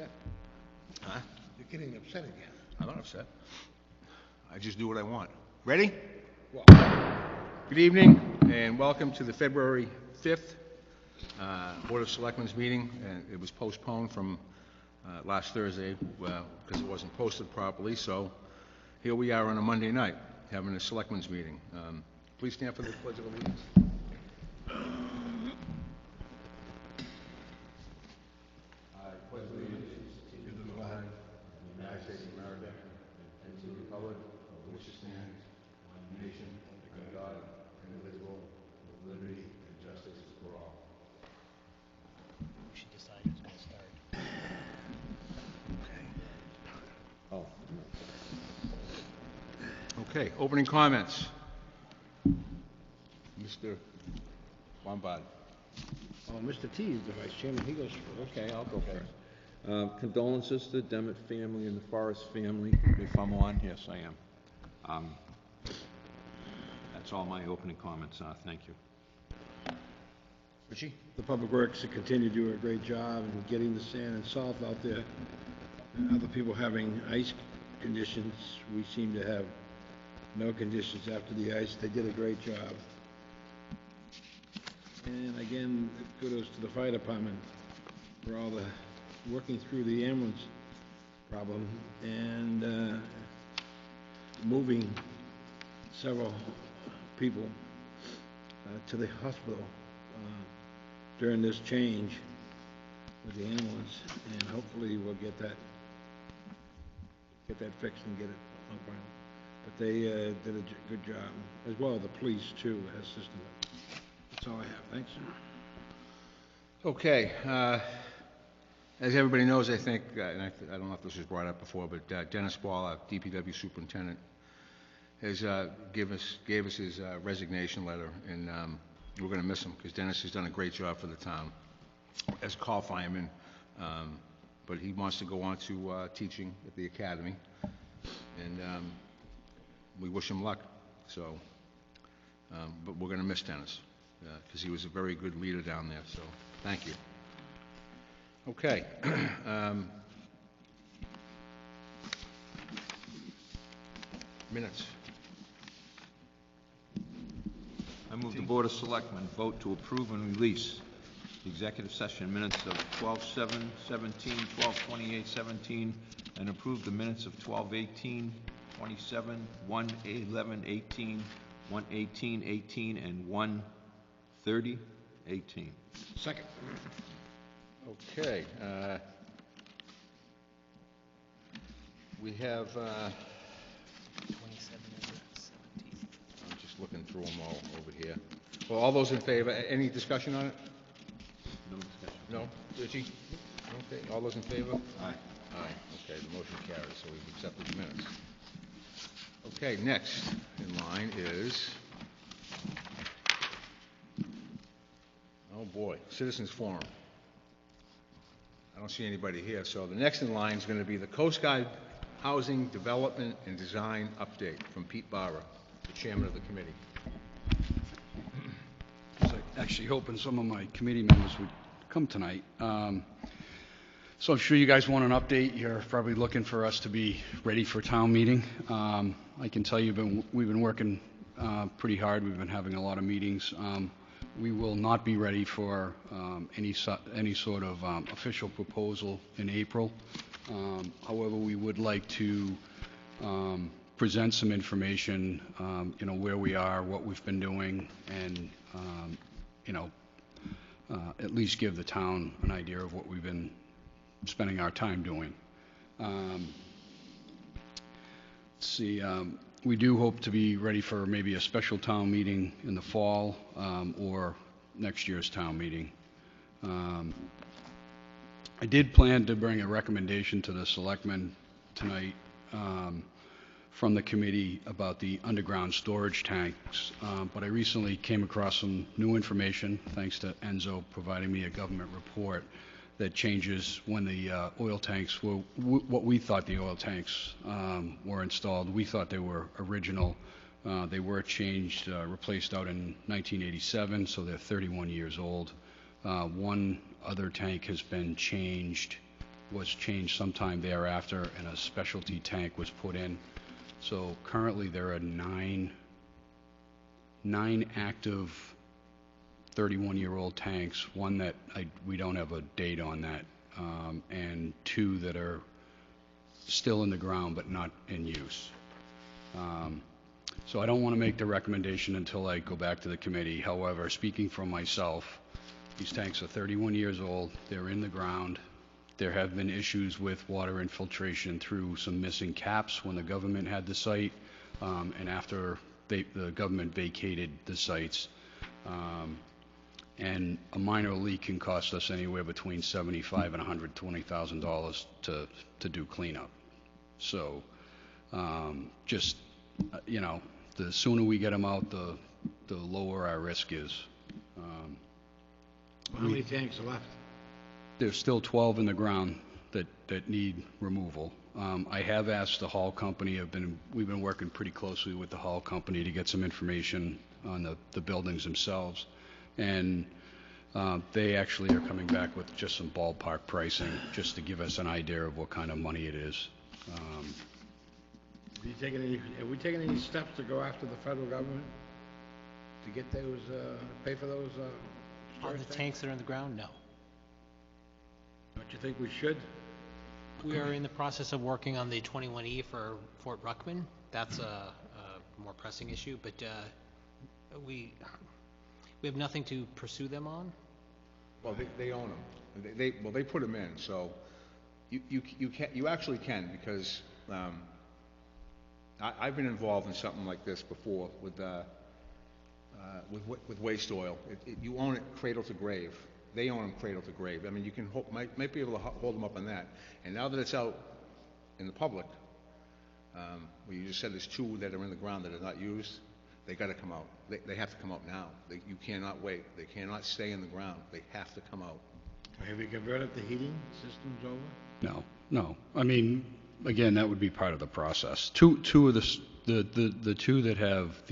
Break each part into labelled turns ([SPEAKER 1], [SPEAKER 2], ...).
[SPEAKER 1] upset.
[SPEAKER 2] Huh?
[SPEAKER 1] You're getting upset again.
[SPEAKER 2] I'm not upset. I just do what I want. Ready?
[SPEAKER 1] Well,
[SPEAKER 2] Good evening, and welcome to the February 5th Board of Selectmen's meeting. And it was postponed from last Thursday because it wasn't posted properly. So here we are on a Monday night having a Selectmen's meeting. Please stand for the Pledge of Allegiance. Okay, opening comments. Mr. Lombard.
[SPEAKER 1] Mr. T is the vice chairman. He goes first.
[SPEAKER 2] Okay, I'll go first.
[SPEAKER 3] Condolences to the Demet family and the Forrest family. If I'm on, yes, I am. That's all my opening comments are. Thank you.
[SPEAKER 2] Richie?
[SPEAKER 1] The Public Works to continue to do a great job in getting the sand and salt out there. Other people having ice conditions, we seem to have no conditions after the ice. They did a great job. And again, kudos to the fire department for all the working through the ambulance problem and moving several people to the hospital during this change with the ambulance, and hopefully we'll get that fixed and get it on file. But they did a good job, as well as the police too assisted them. That's all I have. Thanks.
[SPEAKER 2] Okay. As everybody knows, I think, and I don't know if this was brought up before, but Dennis Ball, our DPW superintendent, has gave us his resignation letter, and we're going to miss him because Dennis has done a great job for the town as call fireman, but he wants to go on to teaching at the academy, and we wish him luck. So, but we're going to miss Dennis because he was a very good leader down there. So, thank you. Okay. Minutes.
[SPEAKER 3] I move the Board of Selectmen vote to approve and release the executive session minutes of 12/7/17, 12/28/17, and approve the minutes of 12/18/27, 1/11/18, 1/18/18, and 1/30/18.
[SPEAKER 1] Second.
[SPEAKER 2] Okay. We have.
[SPEAKER 4] 27 and 17.
[SPEAKER 2] I'm just looking through them all over here. Well, all those in favor, any discussion on it?
[SPEAKER 3] No discussion.
[SPEAKER 2] No? Richie? Okay, all those in favor?
[SPEAKER 3] Aye.
[SPEAKER 2] Aye, okay, the motion carries, so we've accepted the minutes. Okay, next in line is, oh boy, Citizens Forum. I don't see anybody here, so the next in line is going to be the Coast Guard Housing Development and Design Update from Pete Barra, the chairman of the committee.
[SPEAKER 5] I was actually hoping some of my committee members would come tonight. So I'm sure you guys want an update. You're probably looking for us to be ready for town meeting. I can tell you we've been working pretty hard. We've been having a lot of meetings. We will not be ready for any sort of official proposal in April. However, we would like to present some information, where we are, what we've been doing, and, at least give the town an idea of what we've been spending our time doing. Let's see, we do hope to be ready for maybe a special town meeting in the fall or next year's town meeting. I did plan to bring a recommendation to the selectmen tonight from the committee about the underground storage tanks, but I recently came across some new information, thanks to Enzo providing me a government report that changes when the oil tanks were, what we thought the oil tanks were installed. We thought they were original. They were changed, replaced out in 1987, so they're 31 years old. One other tank has been changed was changed sometime thereafter, and a specialty tank was put in. So currently, there are nine active 31-year-old tanks, one that we don't have a date on that, and 2 that are still in the ground but not in use. So I don't want to make the recommendation until I go back to the committee. However, speaking for myself, these tanks are 31 years old, they're in the ground. There have been issues with water infiltration through some missing caps when the government had the site, and after the government vacated the sites. And a minor leak can cost us anywhere between $75,000 and $120,000 to do cleanup. So, just, the sooner we get them out, the lower our risk is.
[SPEAKER 1] How many tanks are left?
[SPEAKER 5] There's still 12 in the ground that need removal. I have asked the haul company, we've been working pretty closely with the haul company to get some information on the buildings themselves. And they actually are coming back with just some ballpark pricing, just to give us an idea of what kind of money it is.
[SPEAKER 1] Have we taken any steps to go after the federal government to get those, pay for those,
[SPEAKER 4] On
[SPEAKER 1] storage
[SPEAKER 4] the tanks that are in the ground, no.
[SPEAKER 1] Don't you think we should?
[SPEAKER 4] We are in the process of working on the 21E for Fort Ruckman. That's a more pressing issue, but we have nothing to pursue them on.
[SPEAKER 2] Well, they own them. They put them in, so you actually can, because I've been involved in something like this before with waste oil. You own it cradle to grave. They own them cradle to grave. I mean, you can might be able to hold them up on that. And now that it's out in the public, well, you just said there's 2 that are in the ground that are not used. They got to come out. They have to come out now. You cannot wait. They cannot stay in the ground. They have to come out.
[SPEAKER 1] Have you converted the heating systems over?
[SPEAKER 5] No. I mean, again, that would be part of the process. Two of the 2 that have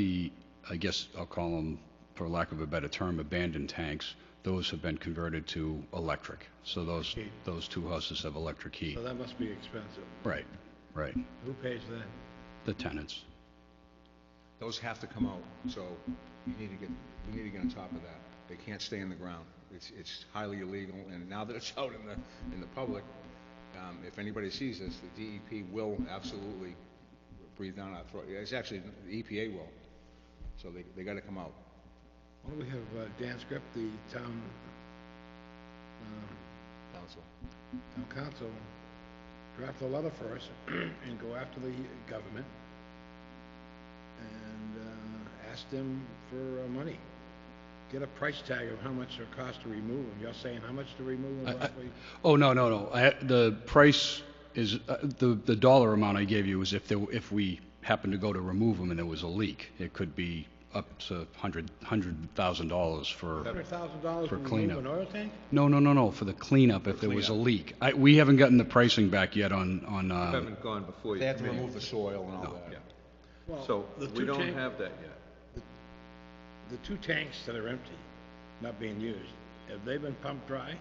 [SPEAKER 5] I guess I'll call them, for lack of a better term, abandoned tanks, those have been converted to electric. So those 2 houses have electric heat.
[SPEAKER 1] So that must be expensive.
[SPEAKER 5] Right.
[SPEAKER 1] Who pays that?
[SPEAKER 5] The tenants.
[SPEAKER 2] Those have to come out. So we need to get on top of that. They can't stay in the ground. It's highly illegal. And now that it's out in the public, if anybody sees this, the DEP will absolutely breathe down our throat. It's actually the EPA will. So they got to come out.
[SPEAKER 1] Why don't we have Dan Script, the town council, draft a letter for us and go after the government and ask them for money. Get a price tag of how much it costs to remove them. You're saying how much to remove them roughly?
[SPEAKER 5] Oh, no. The price is, the dollar amount I gave you was if we happened to go to remove them and there was a leak. It could be up to $100,000 for
[SPEAKER 1] $100,000
[SPEAKER 5] for
[SPEAKER 1] to
[SPEAKER 5] cleanup.
[SPEAKER 1] remove an oil tank?
[SPEAKER 5] No, for the cleanup if there was a leak. We haven't gotten the pricing back yet on
[SPEAKER 3] You haven't gone before
[SPEAKER 2] They
[SPEAKER 3] your
[SPEAKER 2] have to
[SPEAKER 3] committee.
[SPEAKER 2] remove the soil and all that.
[SPEAKER 1] Well,
[SPEAKER 3] So
[SPEAKER 1] the
[SPEAKER 3] we
[SPEAKER 1] 2
[SPEAKER 3] don't
[SPEAKER 1] tank-
[SPEAKER 3] have that yet.
[SPEAKER 1] The 2 tanks that are empty, not being used, have they been pumped dry?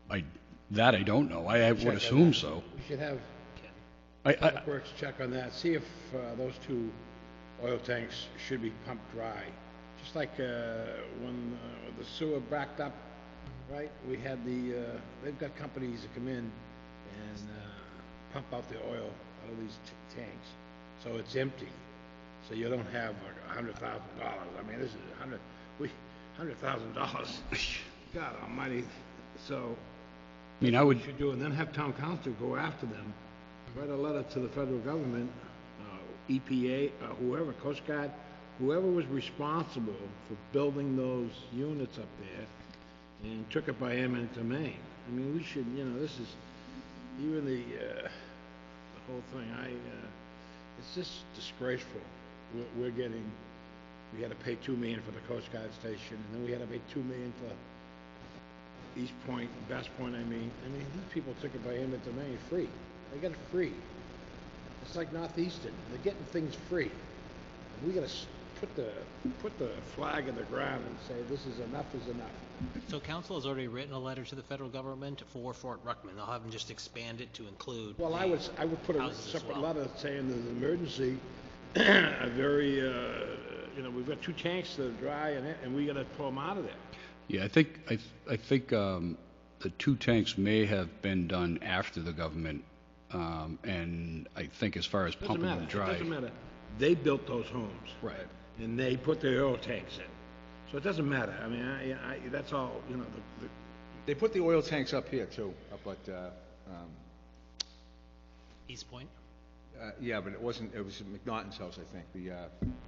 [SPEAKER 5] I don't know. I would
[SPEAKER 1] Check on
[SPEAKER 5] assume
[SPEAKER 1] that.
[SPEAKER 5] so.
[SPEAKER 1] We should have
[SPEAKER 5] I
[SPEAKER 1] Public Works check on that, see if those 2 oil tanks should be pumped dry. Just like when the sewer backed up, right? We had they've got companies that come in and pump out the oil out of these tanks, so it's empty. So you don't have $100,000. I mean, this is $100,000. God Almighty. So
[SPEAKER 5] I mean, I would,
[SPEAKER 1] we should do, and then have town council go after them, write a letter to the federal government, EPA, whoever, Coast Guard, whoever was responsible for building those units up there, and took it by eminent domain. I mean, we should, this is, even the whole thing, it's just disgraceful. We had to pay $2 million for the Coast Guard station, and then we had to pay $2 million for East Point, West Point, I mean, these people took it by eminent domain free. They got it free. It's like Northeastern. They're getting things free. We gotta put the flag in the ground and say, this is enough is enough.
[SPEAKER 4] So council has already written a letter to the federal government for Fort Ruckman. They'll have them just expand it to include
[SPEAKER 1] Well, I would put a
[SPEAKER 4] houses as
[SPEAKER 1] separate
[SPEAKER 4] well.
[SPEAKER 1] letter saying there's an emergency, a very, we've got 2 tanks that are dry and we gotta pull them out of there.
[SPEAKER 5] Yeah, I think the 2 tanks may have been done after the government, and I think as far as
[SPEAKER 1] Doesn't
[SPEAKER 5] pumping
[SPEAKER 1] matter,
[SPEAKER 5] them
[SPEAKER 1] it
[SPEAKER 5] dry.
[SPEAKER 1] doesn't matter. They built those homes.
[SPEAKER 5] Right.
[SPEAKER 1] And they put their oil tanks in. So it doesn't matter. I mean, that's all,
[SPEAKER 2] They put the oil tanks up here too, up at,
[SPEAKER 4] East Point.
[SPEAKER 2] yeah, but it was McNaughton's house, I think, the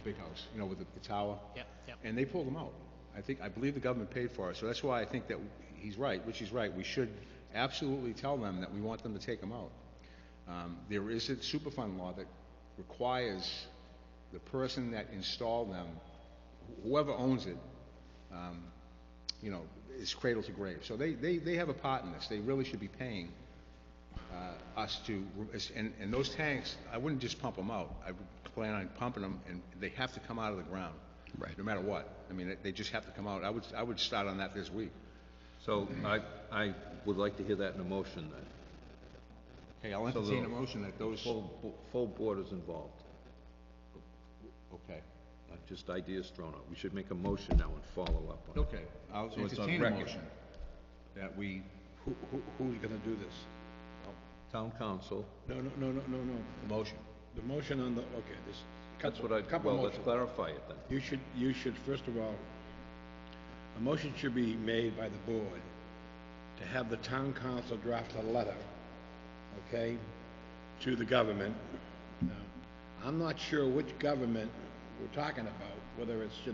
[SPEAKER 2] big house, with the tower.
[SPEAKER 4] Yep, yep.
[SPEAKER 2] And they pulled them out. I believe the government paid for it, so that's why I think that he's right, Richie's right. We should absolutely tell them that we want them to take them out. There is a Superfund law that requires the person that installed them, whoever owns it, is cradle to grave. So they have a part in this. They really should be paying us to, and those tanks, I wouldn't just pump them out. I would plan on pumping them, and they have to come out of the ground.
[SPEAKER 5] Right.
[SPEAKER 2] No matter what. I mean, they just have to come out. I would start on that this week.
[SPEAKER 3] So I would like to hear that in a motion then.
[SPEAKER 2] Okay, I'll
[SPEAKER 3] So
[SPEAKER 2] entertain
[SPEAKER 3] the
[SPEAKER 2] a motion that those,
[SPEAKER 3] Full board is involved,
[SPEAKER 2] okay.
[SPEAKER 3] not just ideas thrown out. We should make a motion now and follow up on it.
[SPEAKER 2] Okay, I'll
[SPEAKER 3] So it's on
[SPEAKER 2] entertain a
[SPEAKER 3] record.
[SPEAKER 2] motion that we,
[SPEAKER 1] who's gonna do this?
[SPEAKER 3] Town council,
[SPEAKER 1] No.
[SPEAKER 2] the motion.
[SPEAKER 1] The motion on the, okay, this.
[SPEAKER 3] that's what
[SPEAKER 1] couple
[SPEAKER 3] let's
[SPEAKER 1] motions.
[SPEAKER 3] clarify it then.
[SPEAKER 1] You should, first of all, a motion should be made by the board to have the town council draft a letter, okay, to the government. Now, I'm not sure which government we're talking about, whether it's, the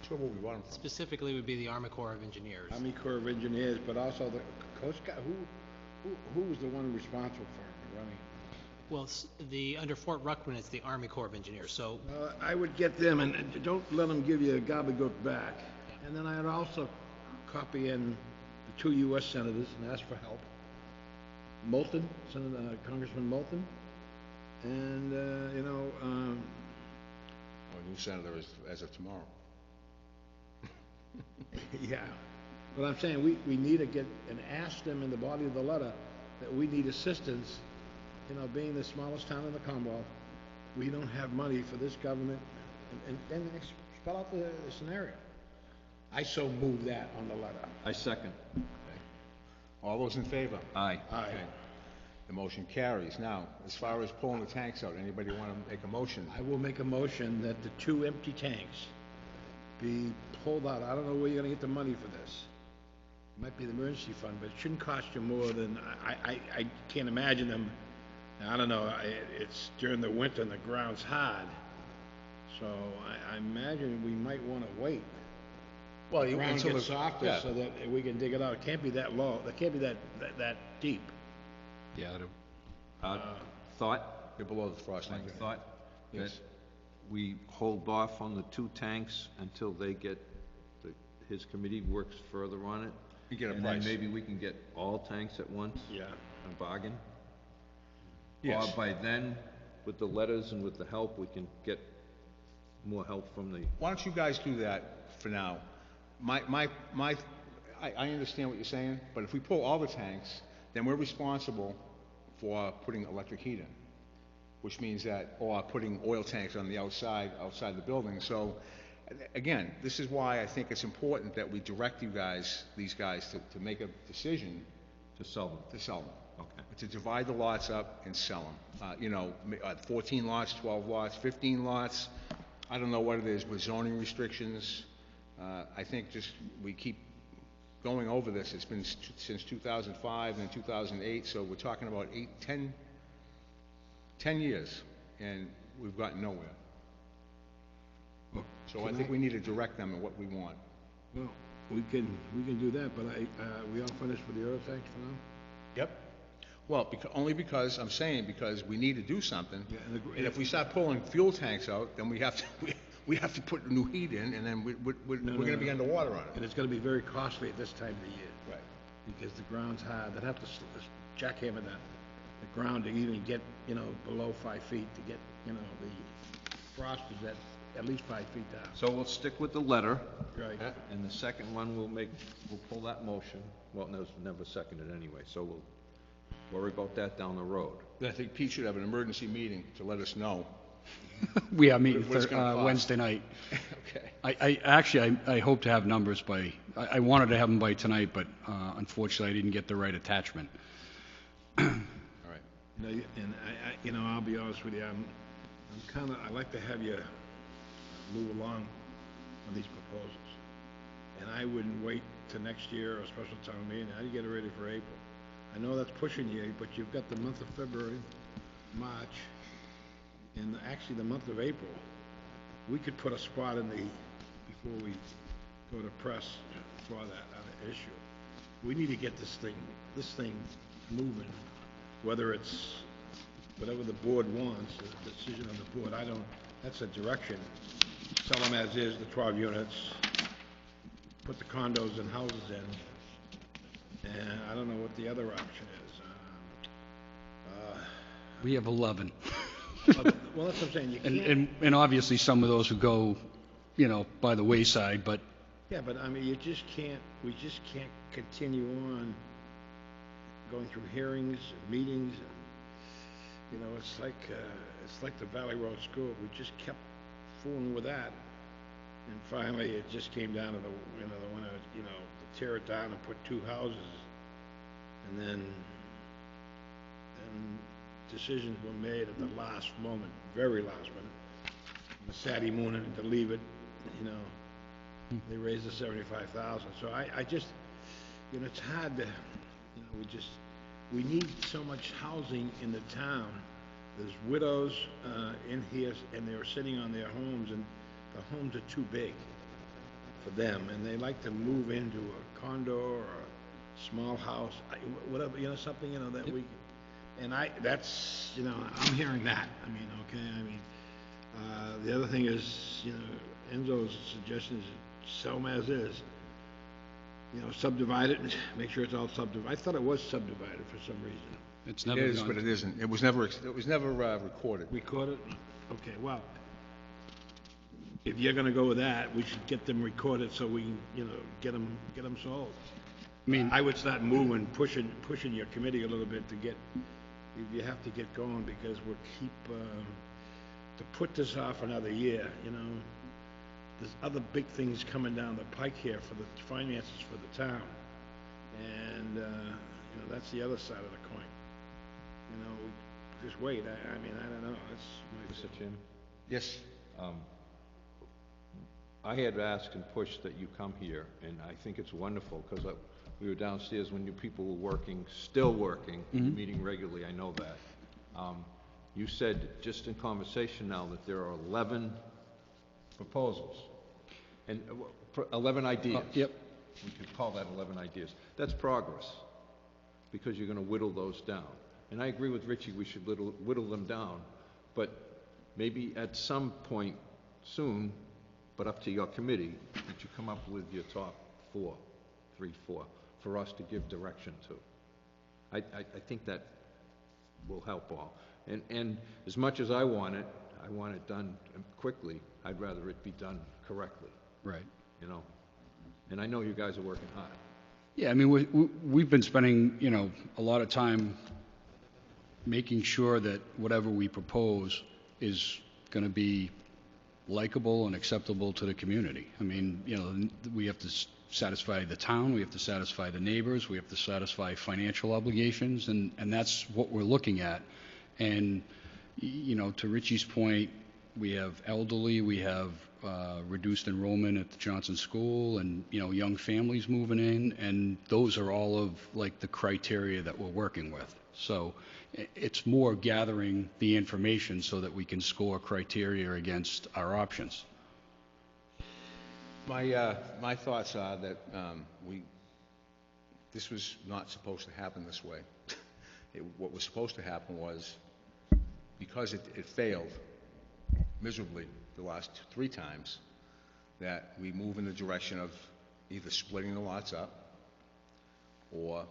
[SPEAKER 2] Sure what we want them for.
[SPEAKER 4] Specifically would be the Army Corps of Engineers.
[SPEAKER 1] Army Corps of Engineers, but also the Coast Guard. Who was the one responsible for running?
[SPEAKER 4] Well, under Fort Ruckman, it's the Army Corps of Engineers, so
[SPEAKER 1] I would get them, and don't let them give you a gobbledygook back. And then I'd also copy in the 2 U.S. senators and ask for help. Moulton, Congressman Moulton, and,
[SPEAKER 2] Our new senator is as of tomorrow.
[SPEAKER 1] yeah. But I'm saying we need to get and ask them in the body of the letter that we need assistance, being the smallest town in the Commonwealth. We don't have money for this government, and then spell out the scenario. I so move that on the letter.
[SPEAKER 3] I second.
[SPEAKER 2] All those in favor?
[SPEAKER 3] Aye.
[SPEAKER 1] Aye.
[SPEAKER 2] Okay. The motion carries. Now, as far as pulling the tanks out, anybody want to make a motion?
[SPEAKER 1] I will make a motion that the 2 empty tanks be pulled out. I don't know where you're gonna get the money for this. It might be the emergency fund, but it shouldn't cost you more than, I can't imagine them, I don't know, it's during the winter and the ground's hard. So I imagine we might wanna wait.
[SPEAKER 2] Well,
[SPEAKER 1] The ground
[SPEAKER 2] until
[SPEAKER 1] gets
[SPEAKER 2] the-
[SPEAKER 1] softer
[SPEAKER 2] yeah.
[SPEAKER 1] so that we can dig it out. It can't be that low, it can't be that deep.
[SPEAKER 5] Yeah,
[SPEAKER 3] Thought,
[SPEAKER 2] They're below the frost line.
[SPEAKER 3] thought that
[SPEAKER 2] Yes.
[SPEAKER 3] we hold off on the 2 tanks until they get, his committee works further on it.
[SPEAKER 2] You get a
[SPEAKER 3] And
[SPEAKER 2] price.
[SPEAKER 3] then maybe we can get all tanks at once?
[SPEAKER 1] Yeah.
[SPEAKER 3] A bargain?
[SPEAKER 2] Yes.
[SPEAKER 3] Or by then, with the letters and with the help, we can get more help from the,
[SPEAKER 2] Why don't you guys do that for now? I understand what you're saying, but if we pull all the tanks, then we're responsible for putting electric heat in, which means that, or putting oil tanks on the outside the building. So, again, this is why I think it's important that we direct these guys to make a decision
[SPEAKER 3] to sell them.
[SPEAKER 2] to sell them.
[SPEAKER 3] Okay.
[SPEAKER 2] To divide the lots up and sell them. 14 lots, 12 lots, 15 lots. I don't know what it is with zoning restrictions. I think just we keep going over this. It's been since 2005 and 2008, so we're talking about 10 years, and we've gotten nowhere. So I think we need to direct them in what we want.
[SPEAKER 1] Well, we can do that, but we all finished with the oil tanks for now?
[SPEAKER 2] Yep. Well, only because, I'm saying, because we need to do something.
[SPEAKER 1] Yeah,
[SPEAKER 2] And if we start pulling fuel tanks out, then we have to put new heat in, and then we're gonna be underwater on it.
[SPEAKER 1] And it's gonna be very costly at this time of the year.
[SPEAKER 2] Right.
[SPEAKER 1] Because the ground's hard. They'd have to jackhammer the ground to even get, below 5 feet to get, frost is at least 5 feet down.
[SPEAKER 3] So we'll stick with the letter.
[SPEAKER 1] Right.
[SPEAKER 3] And the second one, we'll pull that motion. Well, no, it's never seconded anyway, so we'll worry about that down the road.
[SPEAKER 2] I think Pete should have an emergency meeting to let us know.
[SPEAKER 5] We are meeting
[SPEAKER 2] What it's gonna cost.
[SPEAKER 5] Wednesday night.
[SPEAKER 2] Okay.
[SPEAKER 5] I hope to have numbers by, I wanted to have them by tonight, but unfortunately, I didn't get the right attachment.
[SPEAKER 2] All right.
[SPEAKER 1] And I'll be honest with you, I like to have you move along on these proposals. And I wouldn't wait till next year or a special town meeting. I'd get it ready for April. I know that's pushing you, but you've got the month of February, March, and actually the month of April. We could put a spot in before we go to press for that issue. We need to get this thing moving, whether it's whatever the board wants, the decision of the board. That's a direction. Sell them as is, the 12 units, put the condos and houses in, and I don't know what the other option is.
[SPEAKER 5] We have 11.
[SPEAKER 1] Well, that's what I'm saying, you can't...
[SPEAKER 5] And obviously, some of those would go, by the wayside, but
[SPEAKER 1] Yeah, but I mean, we just can't continue on going through hearings, and meetings, and, it's like the Valley Road School. We just kept fooling with that. And finally, it just came down to the one to tear it down and put 2 houses. And then decisions were made at the last moment, very last minute. On a Saturday morning to leave it, they raised the 75,000. So I just, it's hard to, we need so much housing in the town. There's widows in here, and they're sitting on their homes, and the homes are too big for them, and they like to move into a condo or a small house, whatever, something, that we, and that's, I'm hearing that. I mean, okay, the other thing is, Enzo's suggestion is sell them as is. Subdivide it and make sure it's all subdivided. I thought it was subdivided for some reason.
[SPEAKER 5] it's
[SPEAKER 2] It
[SPEAKER 5] never
[SPEAKER 2] is,
[SPEAKER 5] gone.
[SPEAKER 2] but it isn't. It was never recorded.
[SPEAKER 1] Recorded? Okay, well, if you're gonna go with that, we should get them recorded so we can, get them sold.
[SPEAKER 5] I mean,
[SPEAKER 1] I would start moving, pushing your committee a little bit to get, you have to get going, because we'll keep, to put this off another year, there's other big things coming down the pike here for the finances for the town. And, that's the other side of the coin. Just wait, I mean, I don't know, that's my...
[SPEAKER 3] Mr. Chairman?
[SPEAKER 2] Yes.
[SPEAKER 3] I had asked and pushed that you come here, and I think it's wonderful, because we were downstairs when you people were working, still working, meeting regularly, I know that. You said, just in conversation now, that there are 11 proposals, and 11 ideas.
[SPEAKER 5] Yep.
[SPEAKER 3] We could call that 11 ideas. That's progress, because you're going to whittle those down. And I agree with Richie, we should whittle them down, but maybe at some point soon, but up to your committee, that you come up with your top 4, for us to give direction to. I think that will help all. And as much as I want it done quickly, I'd rather it be done correctly,
[SPEAKER 5] right.
[SPEAKER 3] And I know you guys are working hard.
[SPEAKER 5] Yeah, I mean, we've been spending, a lot of time making sure that whatever we propose is going to be likable and acceptable to the community. I mean, we have to satisfy the town, we have to satisfy the neighbors, we have to satisfy financial obligations, and that's what we're looking at. And, to Richie's point, we have elderly, we have reduced enrollment at the Johnson School, and, young families moving in, and those are all of, the criteria that we're working with. So it's more gathering the information so that we can score criteria against our options.
[SPEAKER 2] My thoughts are that this was not supposed to happen this way. What was supposed to happen was, because it failed miserably the last 3 times, that we move in the direction of either splitting the lots up or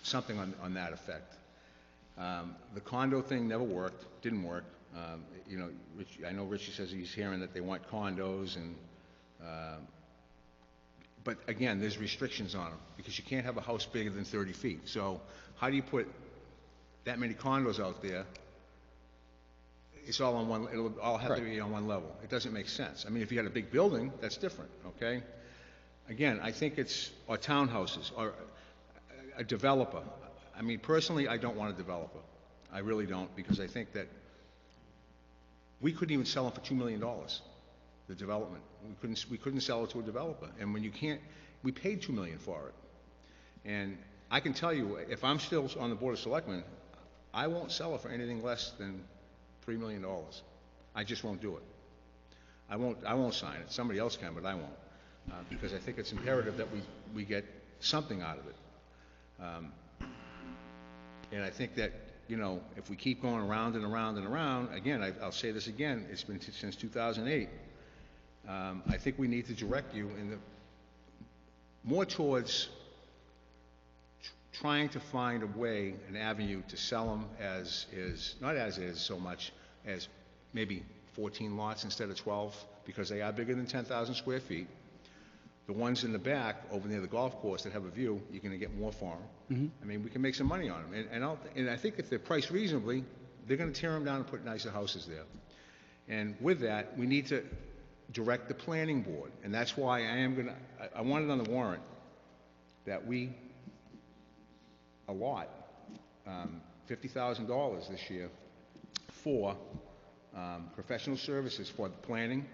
[SPEAKER 2] something on that effect. The condo thing never worked, didn't work. You know, I know Richie says he's hearing that they want condos and, but again, there's restrictions on them, because you can't have a house bigger than 30 feet. So how do you put that many condos out there? It's all on one, it'll all have to be on one level. It doesn't make sense. I mean, if you had a big building, that's different, okay? Again, I think it's, or townhouses, or a developer. I mean, personally, I don't want a developer. I really don't, because I think that we couldn't even sell them for $2 million, the development. We couldn't sell it to a developer. And when you can't, we paid $2 million for it. And I can tell you, if I'm still on the Board of Selectmen, I won't sell it for anything less than $3 million. I just won't do it. I won't sign it. Somebody else can, but I won't. Because I think it's imperative that we get something out of it. And I think that, you know, if we keep going around and around and around, again, I'll say this again, it's been since 2008, I think we need to direct you in the, more towards trying to find a way, an avenue to sell them as is, not as is so much as maybe 14 lots instead of 12, because they are bigger than 10,000 square feet. The ones in the back, over near the golf course that have a view, you're gonna get more for them. I mean, we can make some money on them. And I think if they're priced reasonably, they're gonna tear them down and put nicer houses there. And with that, we need to direct the planning board, and that's why I want it on the warrant, that we allot $50,000 this year for professional services for the planning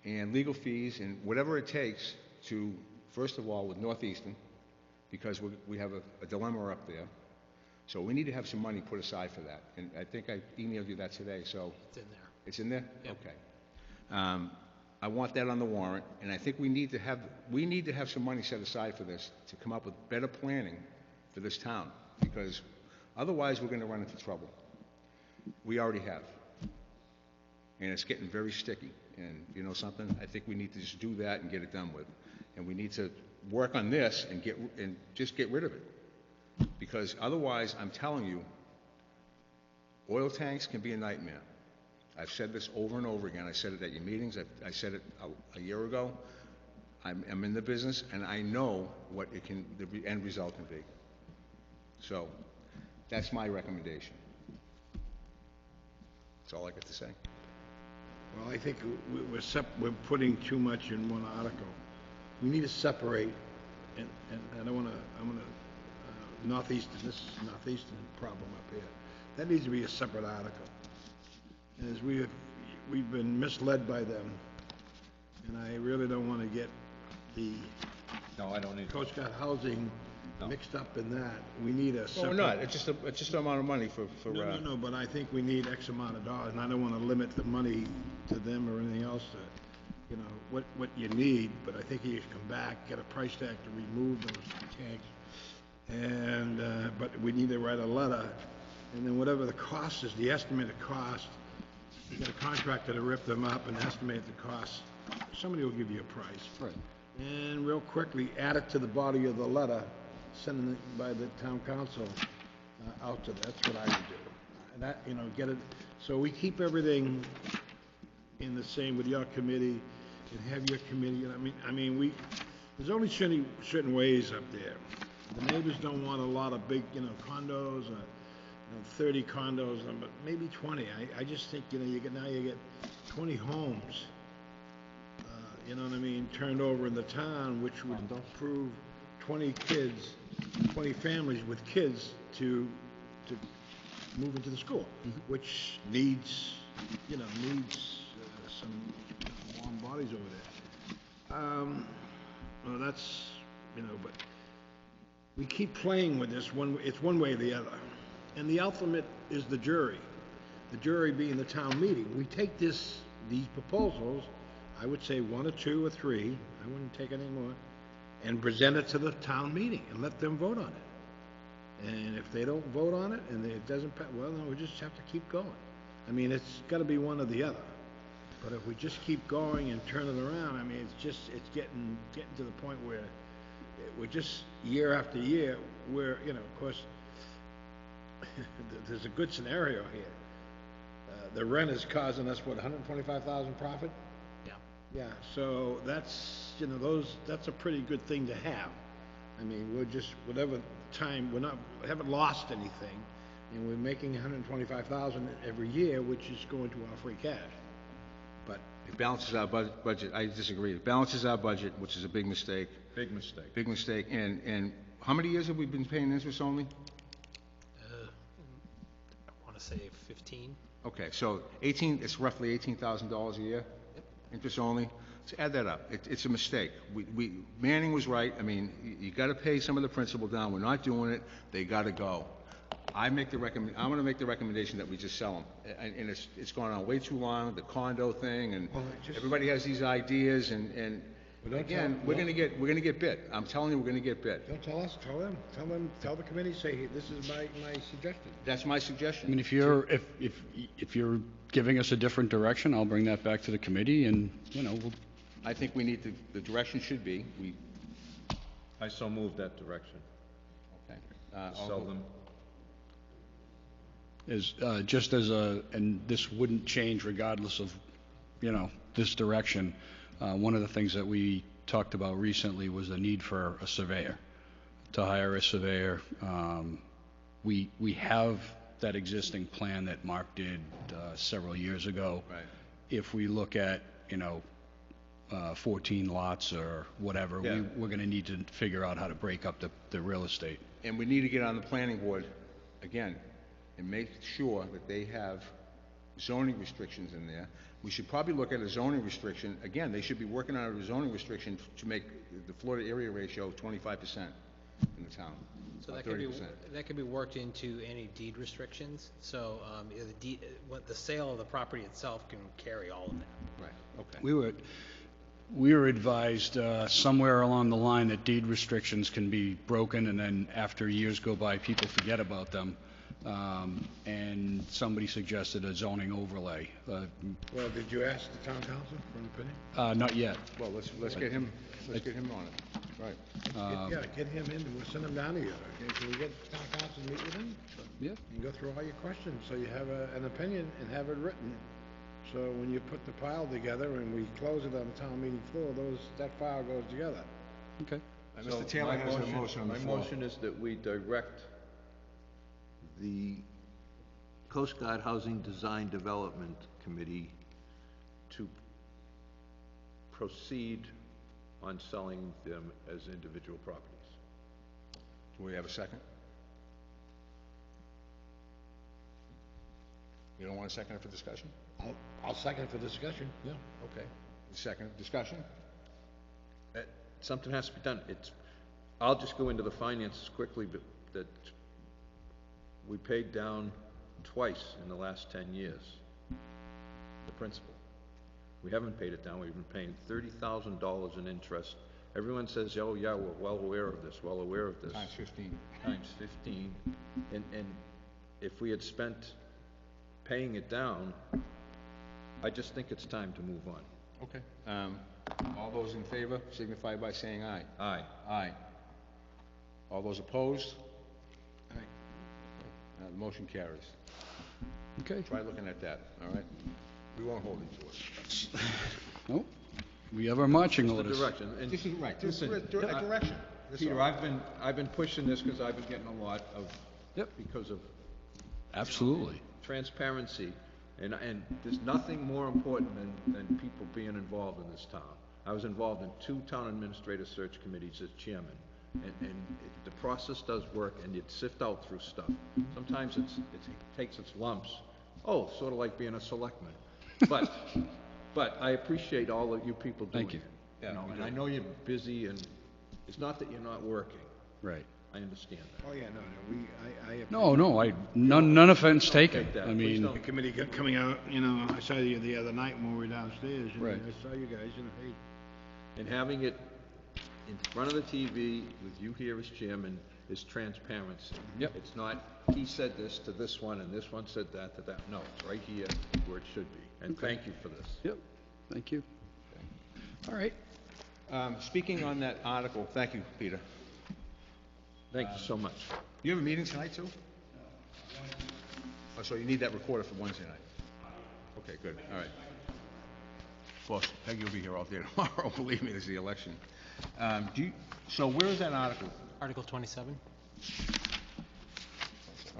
[SPEAKER 2] and legal fees and whatever it takes to, first of all, with Northeastern, because we have a dilemma up there. So we need to have some money put aside for that. And I think I emailed you that today, so.
[SPEAKER 4] It's in there.
[SPEAKER 2] It's in there?
[SPEAKER 4] Yep.
[SPEAKER 2] Okay. I want that on the warrant, and I think we need to have some money set aside for this to come up with better planning for this town, because otherwise we're gonna run into trouble. We already have. And it's getting very sticky. And you know something? I think we need to just do that and get it done with. And we need to work on this and just get rid of it. Because otherwise, I'm telling you, oil tanks can be a nightmare. I've said this over and over again. I said it at your meetings. I said it a year ago. I'm in the business, and I know what the end result can be. So, that's my recommendation. That's all I got to say.
[SPEAKER 1] Well, I think we're putting too much in one article. We need to separate, and I don't want to, Northeastern, this is Northeastern problem up here. That needs to be a separate article. And as we've been misled by them, and I really don't want to get the
[SPEAKER 3] No, I don't need.
[SPEAKER 1] Coast Guard housing mixed up in that. We need a
[SPEAKER 2] Well,
[SPEAKER 1] separate...
[SPEAKER 2] we're not. It's just an amount of money for
[SPEAKER 1] No, but I think we need X amount of dollars, and I don't want to limit the money to them or anything else to, you know, what you need, but I think you should come back, get a price tag to remove those tanks, and, but we need to write a letter, and then whatever the cost is, the estimated cost, you get a contractor to rip them up and estimate the cost. Somebody will give you a price.
[SPEAKER 5] Right.
[SPEAKER 1] And real quickly, add it to the body of the letter, send it by the town council out to, that's what I would do. And that, you know, get it, so we keep everything in the same with your committee, and have your committee, and I mean, there's only certain ways up there. The neighbors don't want a lot of big, you know, condos, 30 condos, but maybe 20. I just think, you know, you get 20 homes, you know what I mean, turned over in the town, which would prove 20 kids, 20 families with kids to move into the school, which needs, you know, some warm bodies over there. Well, that's, you know, but we keep playing with this it's one way or the other. And the ultimate is the jury being the town meeting. We take these proposals, I would say 1 or 2 or 3, I wouldn't take any more, and present it to the town meeting and let them vote on it. And if they don't vote on it and it doesn't pass, well, no, we just have to keep going. I mean, it's got to be one or the other. But if we just keep going and turn it around, I mean, it's getting to the point where we're just year after year, where, you know, of course, there's a good scenario here. the rent is causing us, what, 125,000 profit?
[SPEAKER 4] Yeah.
[SPEAKER 1] Yeah, so that's, that's a pretty good thing to have. I mean, we're just, whatever time, haven't lost anything, and we're making 125,000 every year, which is going to our free cash. But,
[SPEAKER 2] It balances our budget. I disagree. It balances our budget, which is a big mistake.
[SPEAKER 3] Big mistake.
[SPEAKER 2] Big mistake. And how many years have we been paying interest only?
[SPEAKER 4] I want to say 15.
[SPEAKER 2] Okay, so it's roughly $18,000 a year? Interest only? So add that up. It's a mistake. Manning was right. I mean, you gotta pay some of the principal down. We're not doing it. They gotta go. I'm gonna make the recommendation that we just sell them. And it's gone on way too long, the condo thing, and everybody has these ideas, and again, we're gonna get bit. I'm telling you, we're gonna get bit.
[SPEAKER 1] don't tell us, tell them, tell the committee, say, "Hey, this is my suggestion."
[SPEAKER 2] That's my
[SPEAKER 5] I
[SPEAKER 2] suggestion.
[SPEAKER 5] mean, if you're giving us a different direction, I'll bring that back to the committee, and, we'll
[SPEAKER 2] I think we need the direction should be,
[SPEAKER 3] I so move that direction.
[SPEAKER 2] okay.
[SPEAKER 3] Sell them.
[SPEAKER 5] and this wouldn't change regardless of, this direction. One of the things that we talked about recently was the need for a surveyor, to hire a surveyor. We have that existing plan that Mark did several years ago.
[SPEAKER 2] Right.
[SPEAKER 5] If we look at, 14 lots or whatever,
[SPEAKER 3] Yeah.
[SPEAKER 5] we're going to need to figure out how to break up the real estate.
[SPEAKER 2] And we need to get on the planning board, again, and make sure that they have zoning restrictions in there. We should probably look at a zoning restriction. Again, they should be working on a zoning restriction to make the Florida area ratio 25% in the town.
[SPEAKER 4] So
[SPEAKER 2] or
[SPEAKER 4] that could be
[SPEAKER 2] 30%.
[SPEAKER 4] that could be worked into any deed restrictions. So the sale of the property itself can carry all of that.
[SPEAKER 2] Right, okay.
[SPEAKER 5] We were advised somewhere along the line that deed restrictions can be broken, and then after years go by, people forget about them. And somebody suggested a zoning overlay.
[SPEAKER 1] Well, did you ask the town council for an opinion?
[SPEAKER 5] Not yet.
[SPEAKER 2] Well, let's get him on it. Right.
[SPEAKER 1] Get him in, and we'll send him down to you. Okay? Can we get town council to meet with him?
[SPEAKER 5] Yeah.
[SPEAKER 1] And go through all your questions, so you have an opinion and have it written. So when you put the pile together and we close it on the town meeting floor, that file goes together.
[SPEAKER 5] Okay.
[SPEAKER 3] So
[SPEAKER 2] Mr. Taylor has a motion on the floor.
[SPEAKER 3] My motion is that we direct the Coast Guard Housing Design Development Committee to proceed on selling them as individual properties.
[SPEAKER 2] Do we have a second? You don't want a second for discussion?
[SPEAKER 1] I'll second for discussion, yeah.
[SPEAKER 2] Okay. Second, discussion?
[SPEAKER 3] Something has to be done. I'll just go into the finances quickly, but that we paid down twice in the last 10 years, the principal. We haven't paid it down. We've been paying $30,000 in interest. Everyone says, oh yeah, we're well aware of this, well aware of this.
[SPEAKER 2] Times 15.
[SPEAKER 3] Times 15. And if we had spent paying it down, I just think it's time to move on.
[SPEAKER 2] Okay. All those in favor signify by saying aye.
[SPEAKER 3] Aye.
[SPEAKER 2] Aye. All those opposed?
[SPEAKER 1] Aye.
[SPEAKER 2] The motion carries.
[SPEAKER 5] Okay.
[SPEAKER 2] Try looking at that, all right? We won't hold you to it.
[SPEAKER 5] Nope. We have our marching
[SPEAKER 3] The
[SPEAKER 5] orders.
[SPEAKER 3] direction. And
[SPEAKER 2] This is right.
[SPEAKER 3] Listen,
[SPEAKER 2] A direction. That's
[SPEAKER 3] Peter,
[SPEAKER 2] all.
[SPEAKER 3] I've been pushing this because I've been getting a lot of,
[SPEAKER 5] Yep.
[SPEAKER 3] because of
[SPEAKER 5] Absolutely.
[SPEAKER 3] transparency, and there's nothing more important than people being involved in this town. I was involved in 2 town administrative search committees as chairman, and the process does work, and you sift out through stuff. Sometimes it takes its lumps. Oh, sort of like being a selectman. But I appreciate all of you people doing
[SPEAKER 5] Thank you.
[SPEAKER 3] it. And I know you're busy, and it's not that you're not working.
[SPEAKER 5] Right.
[SPEAKER 3] I understand that.
[SPEAKER 1] Oh, yeah, I
[SPEAKER 5] None offense taken.
[SPEAKER 3] take that.
[SPEAKER 5] I
[SPEAKER 3] Please
[SPEAKER 5] mean,
[SPEAKER 3] don't.
[SPEAKER 1] The committee coming out, I saw you the other night when we were downstairs.
[SPEAKER 5] Right.
[SPEAKER 1] I saw you guys, hey.
[SPEAKER 3] And having it in front of the TV with you here as chairman is transparency.
[SPEAKER 5] Yep.
[SPEAKER 3] It's not, he said this to this one, and this one said that to that. No, it's right here where it should be. And thank you for this.
[SPEAKER 5] yep. Thank you. All right.
[SPEAKER 2] Speaking on that article, thank you, Peter.
[SPEAKER 3] Thank you so much.
[SPEAKER 2] You have a meeting tonight, too? Oh, so you need that recorded for Wednesday night? Okay, good, all right. Of course, Peggy will be here all day tomorrow, believe me, there's the election. So where is that article?
[SPEAKER 4] Article 27?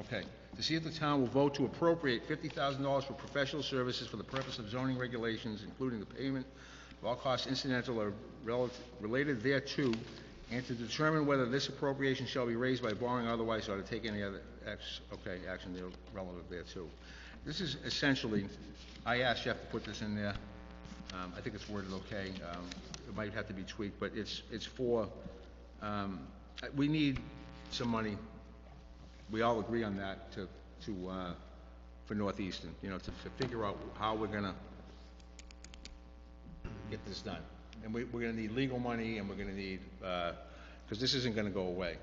[SPEAKER 2] Okay. To see if the town will vote to appropriate $50,000 for professional services for the purpose of zoning regulations, including the payment of all costs incidental or related thereto, and to determine whether this appropriation shall be raised by borrowing otherwise or to take any other action relevant thereto. This is essentially, I asked Jeff to put this in there. I think it's worded okay. It might have to be tweaked, but it's for, we need some money. We all agree on that for Northeastern, you know, to figure out how we're gonna get this done. And we're gonna need legal money, and we're gonna need, because this isn't gonna go away.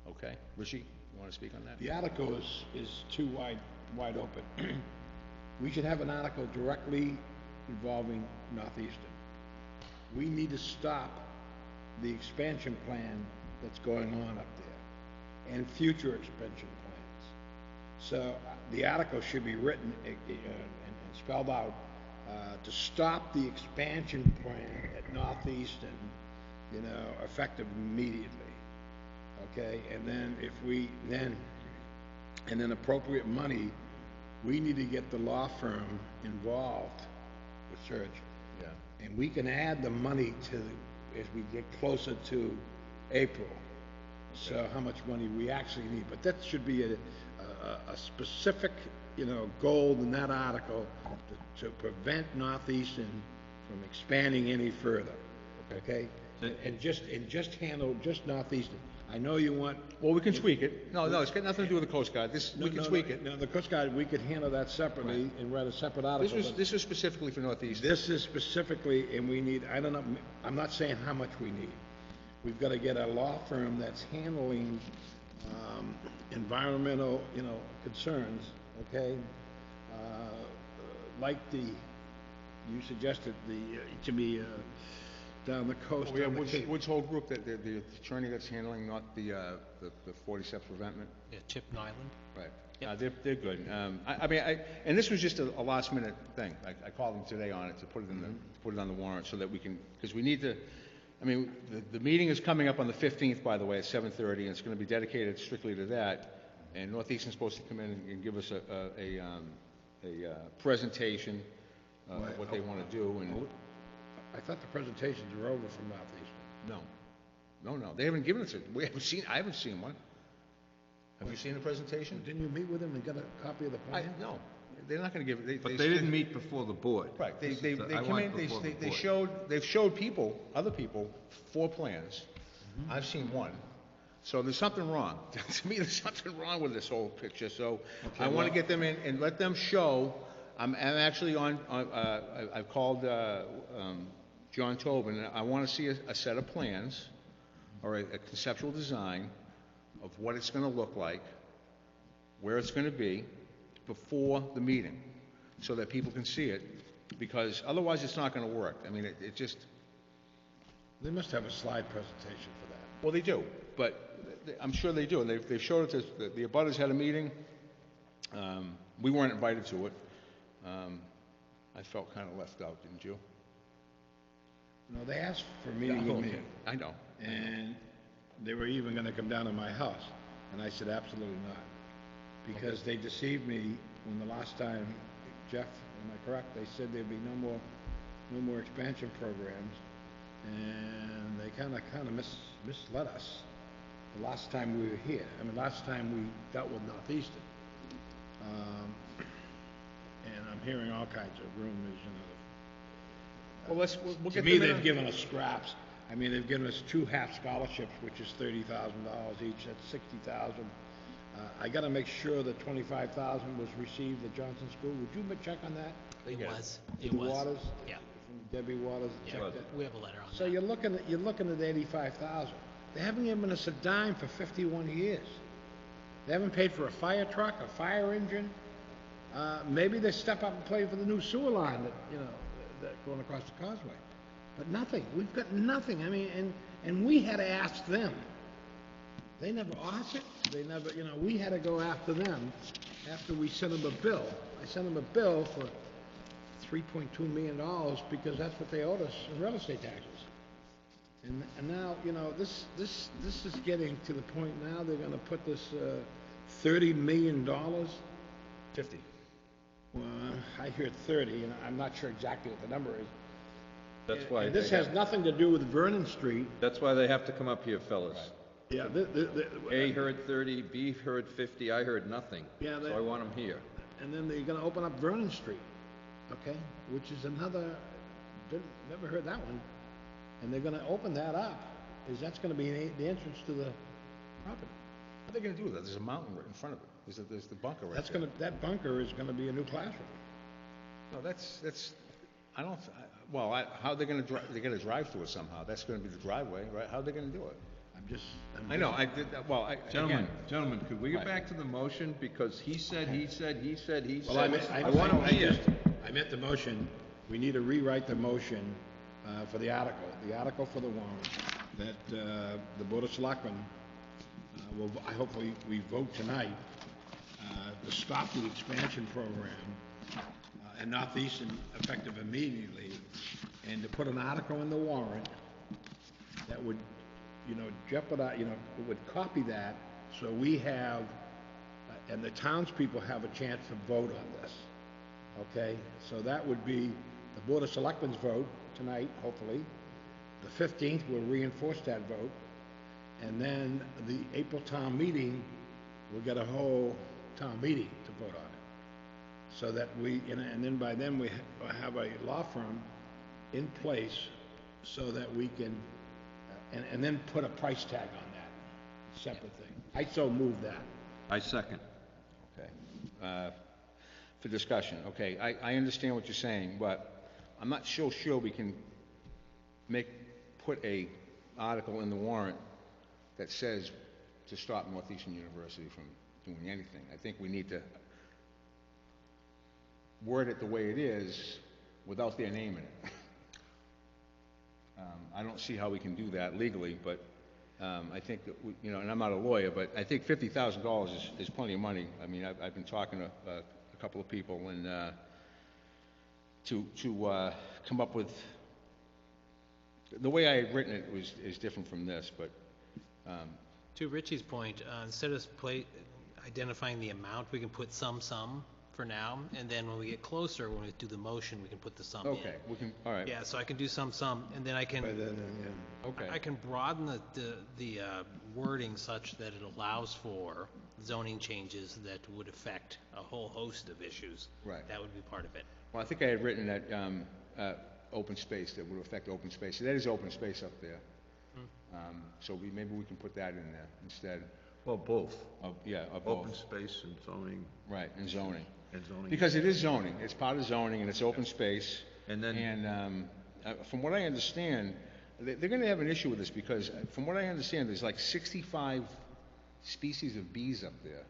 [SPEAKER 2] Okay? Richie, you wanna speak on that?
[SPEAKER 1] The article is too wide open. We should have an article directly involving Northeastern. We need to stop the expansion plan that's going on up there, and future expansion plans. So the article should be written and spelled out to stop the expansion plan at Northeastern, you know, effective immediately. Okay, and then if we and then appropriate money, we need to get the law firm involved with Serge.
[SPEAKER 2] Yeah.
[SPEAKER 1] And we can add the money as we get closer to April. So how much money we actually need, but that should be a specific, you know, goal in that article to prevent Northeastern from expanding any further, okay? And just handle just Northeastern. I know you want.
[SPEAKER 2] Well, we can tweak it. No, it's got nothing to do with the Coast Guard. We can tweak it.
[SPEAKER 1] No, the Coast Guard, we could handle that separately and write a separate article.
[SPEAKER 2] This was specifically for Northeastern.
[SPEAKER 1] This is specifically, and we need, I don't know, I'm not saying how much we need. We've got to get a law firm that's handling environmental, you know, concerns, okay? Like you suggested, to be down the coast.
[SPEAKER 2] Oh, yeah,
[SPEAKER 1] on the Cape.
[SPEAKER 2] Wood's whole group, the attorney that's handling, not the 40 steps preventment.
[SPEAKER 4] Yeah, Chip Nyland.
[SPEAKER 2] Right.
[SPEAKER 4] Yep.
[SPEAKER 2] They're good. And this was just a last minute thing. I called them today on it to put it on the warrant so that we can, because we need to. I mean, the meeting is coming up on the 15th, by the way, at 7:30, and it's going to be dedicated strictly to that. And Northeastern's supposed to come in and give us a presentation of what they want to do. And
[SPEAKER 1] I thought the presentations were over from Northeastern.
[SPEAKER 2] No, they haven't given us it. I haven't seen one. Have you seen the presentation?
[SPEAKER 1] Didn't you meet with them and get a copy of the plan?
[SPEAKER 2] No, they're not going to give it.
[SPEAKER 3] But they didn't meet before the board.
[SPEAKER 2] Right, they
[SPEAKER 3] I
[SPEAKER 2] come
[SPEAKER 3] went
[SPEAKER 2] in,
[SPEAKER 3] before the
[SPEAKER 2] they've
[SPEAKER 3] board.
[SPEAKER 2] showed people, other people, 4 plans. I've seen 1. So there's something wrong. To me, there's something wrong with this whole picture, so I want to get them in and let them show. I'm actually I've called John Tobin, and I want to see a set of plans, or a conceptual design of what it's going to look like, where it's going to be, before the meeting, so that people can see it, because otherwise it's not going to work. I mean, it just...
[SPEAKER 1] They must have a slide presentation for that.
[SPEAKER 2] Well, they do, but I'm sure they do. And they've showed it to, the abutters had a meeting. We weren't invited to it. I felt kind of left out, didn't you?
[SPEAKER 1] No, they asked for a meeting with me.
[SPEAKER 2] I know.
[SPEAKER 1] And they were even gonna come down to my house, and I said, absolutely not. Because they deceived me when the last time, Jeff, am I correct? They said there'd be no more expansion programs, and they kind of misled us the last time we were here. I mean, last time we dealt with Northeastern. And I'm hearing all kinds of rumors, you know.
[SPEAKER 2] Well, we'll
[SPEAKER 1] To
[SPEAKER 2] get
[SPEAKER 1] me,
[SPEAKER 2] them in
[SPEAKER 1] they've given us scraps. I mean, they've given us 2 half scholarships, which is $30,000 each, that's $60,000. I gotta make sure that $25,000 was received at Johnson School. Would you check on that?
[SPEAKER 4] It was.
[SPEAKER 1] Debbie Waters?
[SPEAKER 4] Yeah.
[SPEAKER 1] From Debbie Waters,
[SPEAKER 4] Yeah,
[SPEAKER 1] check that.
[SPEAKER 4] we have a letter on
[SPEAKER 1] So
[SPEAKER 4] that.
[SPEAKER 1] you're looking at $85,000. They haven't given us a dime for 51 years. They haven't paid for a fire truck, a fire engine. Maybe they step up and pay for the new sewer line that, you know, that going across the causeway. But nothing. We've got nothing. I mean, and we had to ask them. They never offered. They never, you know, we had to go after them after we sent them a bill. I sent them a bill for $3.2 million because that's what they owed us in real estate taxes. And now, you know, this is getting to the point now they're gonna put this, $30 million.
[SPEAKER 2] 50.
[SPEAKER 1] Well, I heard 30, and I'm not sure exactly what the number is.
[SPEAKER 3] That's why
[SPEAKER 1] And this
[SPEAKER 3] they
[SPEAKER 1] has
[SPEAKER 3] have-
[SPEAKER 1] nothing to do with Vernon Street.
[SPEAKER 3] That's why they have to come up here, fellas.
[SPEAKER 1] Yeah,
[SPEAKER 3] A heard 30, B heard 50, I heard nothing.
[SPEAKER 1] Yeah,
[SPEAKER 3] So I want them here.
[SPEAKER 1] and then they're gonna open up Vernon Street, okay? Which is another, never heard that one. And they're gonna open that up, that's gonna be the entrance to the property.
[SPEAKER 2] What are they gonna do with that? There's a mountain right in front of it. There's the bunker right there.
[SPEAKER 1] That bunker is gonna be a new classroom.
[SPEAKER 2] No, that's, I don't, how are they gonna drive, they're gonna drive through it somehow. That's gonna be the driveway, right? How are they gonna do it? I know,
[SPEAKER 3] Gentlemen, could we get
[SPEAKER 2] Right.
[SPEAKER 3] back to the motion? Because he said.
[SPEAKER 1] Well, I
[SPEAKER 3] want him here.
[SPEAKER 1] meant the motion, we need to rewrite the motion, for the article for the warrant, that, the Board of Selectmen, I hope we vote tonight, to stop the expansion program, and Northeastern effective immediately, and to put an article in the warrant that would, you know, jeopardize, you know, would copy that, so we have, and the townspeople have a chance to vote on this, okay? So that would be the Board of Selectmen's vote tonight, hopefully. The 15th will reinforce that vote, and then the April town meeting, we'll get a whole town meeting to vote on it. So that and then by then we have a law firm in place so that we can, and then put a price tag on that, separate thing. I so move that.
[SPEAKER 3] I second.
[SPEAKER 2] Okay. For discussion, okay, I understand what you're saying, but I'm not sure we can put a article in the warrant that says to stop Northeastern University from doing anything. I think we need to word it the way it is without their name in it. I don't see how we can do that legally, but I think that, you know, and I'm not a lawyer, but I think $50,000 is plenty of money. I mean, I've been talking to a couple of people, and to come up with, the way I had written it is different from this, but
[SPEAKER 4] To Richie's point, instead of identifying the amount, we can put some for now, and then when we get closer, when we do the motion, we can put the sum in.
[SPEAKER 2] okay, we can, all right.
[SPEAKER 4] Yeah, so I can do some, and then I can,
[SPEAKER 1] By then, yeah.
[SPEAKER 2] Okay.
[SPEAKER 4] I can broaden the wording such that it allows for zoning changes that would affect a whole host of issues.
[SPEAKER 2] Right.
[SPEAKER 4] That would be part of it.
[SPEAKER 2] Well, I think I had written that open space, that would affect open space. That is open space up there. So maybe we can put that in there instead
[SPEAKER 3] Well, both.
[SPEAKER 2] of both.
[SPEAKER 3] Open space and zoning.
[SPEAKER 2] Right, and zoning.
[SPEAKER 3] And zoning.
[SPEAKER 2] Because it is zoning, it's part of zoning, and it's open space.
[SPEAKER 3] And then-
[SPEAKER 2] And from what I understand, they're gonna have an issue with this, because from what I understand, there's like 65 species of bees up there,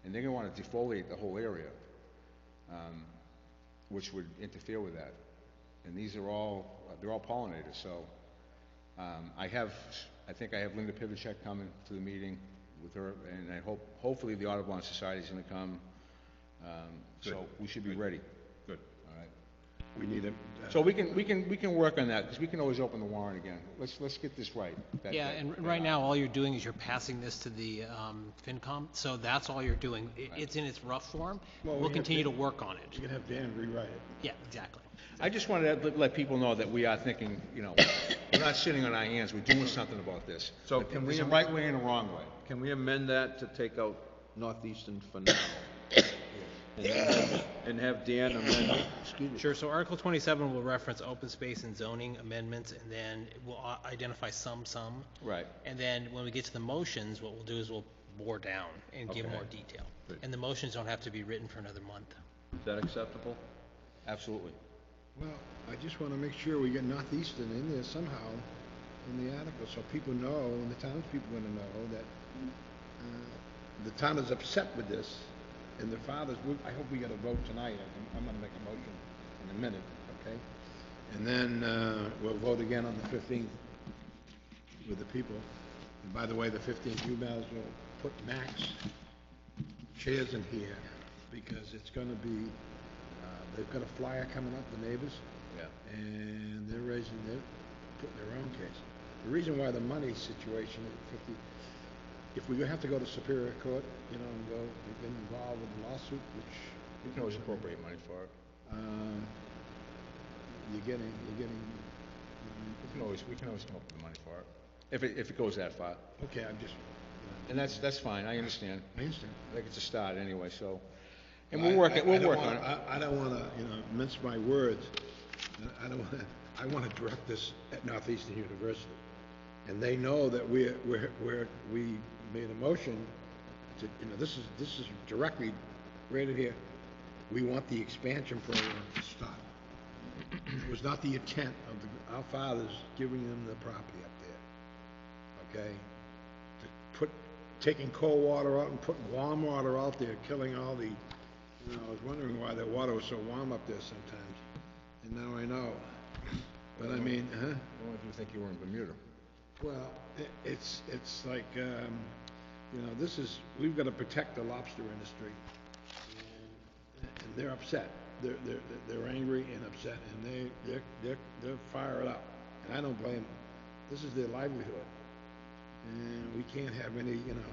[SPEAKER 2] and they're gonna wanna defoliate the whole area, which would interfere with that. And these are they're all pollinators, so, I think I have Linda Pivacek coming to the meeting with her, and I hopefully the Audubon Society's gonna come. So we should be ready.
[SPEAKER 3] Good.
[SPEAKER 2] All right.
[SPEAKER 1] We need a,
[SPEAKER 2] So we can work on that, because we can always open the warrant again. Let's get this right.
[SPEAKER 4] Yeah, and right now, all you're doing is you're passing this to the FinCom, so that's all you're doing. It's in its rough form.
[SPEAKER 1] Well,
[SPEAKER 4] We'll continue to work on
[SPEAKER 1] you
[SPEAKER 4] it.
[SPEAKER 1] can have Dan rewrite it.
[SPEAKER 4] Yeah, exactly.
[SPEAKER 2] I just wanted to let people know that we are thinking, you know, we're not sitting on our hands, we're doing something about this.
[SPEAKER 3] So can we-
[SPEAKER 2] There's a right way and a wrong way.
[SPEAKER 3] Can we amend that to take out Northeastern for now? And have Dan amend it?
[SPEAKER 4] Sure, so Article 27 will reference open space and zoning amendments, and then we'll identify some.
[SPEAKER 2] Right.
[SPEAKER 4] And then when we get to the motions, what we'll do is we'll bore down and give
[SPEAKER 3] Okay.
[SPEAKER 4] more detail.
[SPEAKER 3] Good.
[SPEAKER 4] And the motions don't have to be written for another month.
[SPEAKER 3] Is that acceptable?
[SPEAKER 2] Absolutely.
[SPEAKER 1] Well, I just want to make sure we get Northeastern in there somehow in the article, so people know, and the townspeople are going to know that the town is upset with this, and the fathers, I hope we get a vote tonight. I'm going to make a motion in a minute, okay? And then we'll vote again on the 15th with the people. And by the way, the 15th, you may as well put Max chairs in here, because it's gonna be, they've got a flyer coming up, the neighbors,
[SPEAKER 2] Yeah.
[SPEAKER 1] and they're putting their own case. The reason why the money situation at 50, if we have to go to Superior Court, you know, and get involved with the lawsuit, which...
[SPEAKER 2] We can always appropriate money for it.
[SPEAKER 1] You're getting,
[SPEAKER 2] We can always come up with the money for it, if it goes that far.
[SPEAKER 1] okay, I'm just,
[SPEAKER 2] And that's fine, I understand.
[SPEAKER 1] I understand.
[SPEAKER 2] I think it's a start anyway, so, and we'll work on it.
[SPEAKER 1] I don't wanna, mince my words. I wanna direct this at Northeastern University. And they know that we made a motion to, this is directly right in here. We want the expansion program to stop. It was not the intent of our fathers giving them the property up there, okay? Taking cold water out and putting warm water out there, killing all the, I was wondering why the water was so warm up there sometimes, and now I know. But I mean,
[SPEAKER 2] What if you think you were in Bermuda?
[SPEAKER 1] well, it's like, we've got to protect the lobster industry, and they're upset. They're angry and upset, and they're fired up, and I don't blame them. This is their livelihood, and we can't have any, and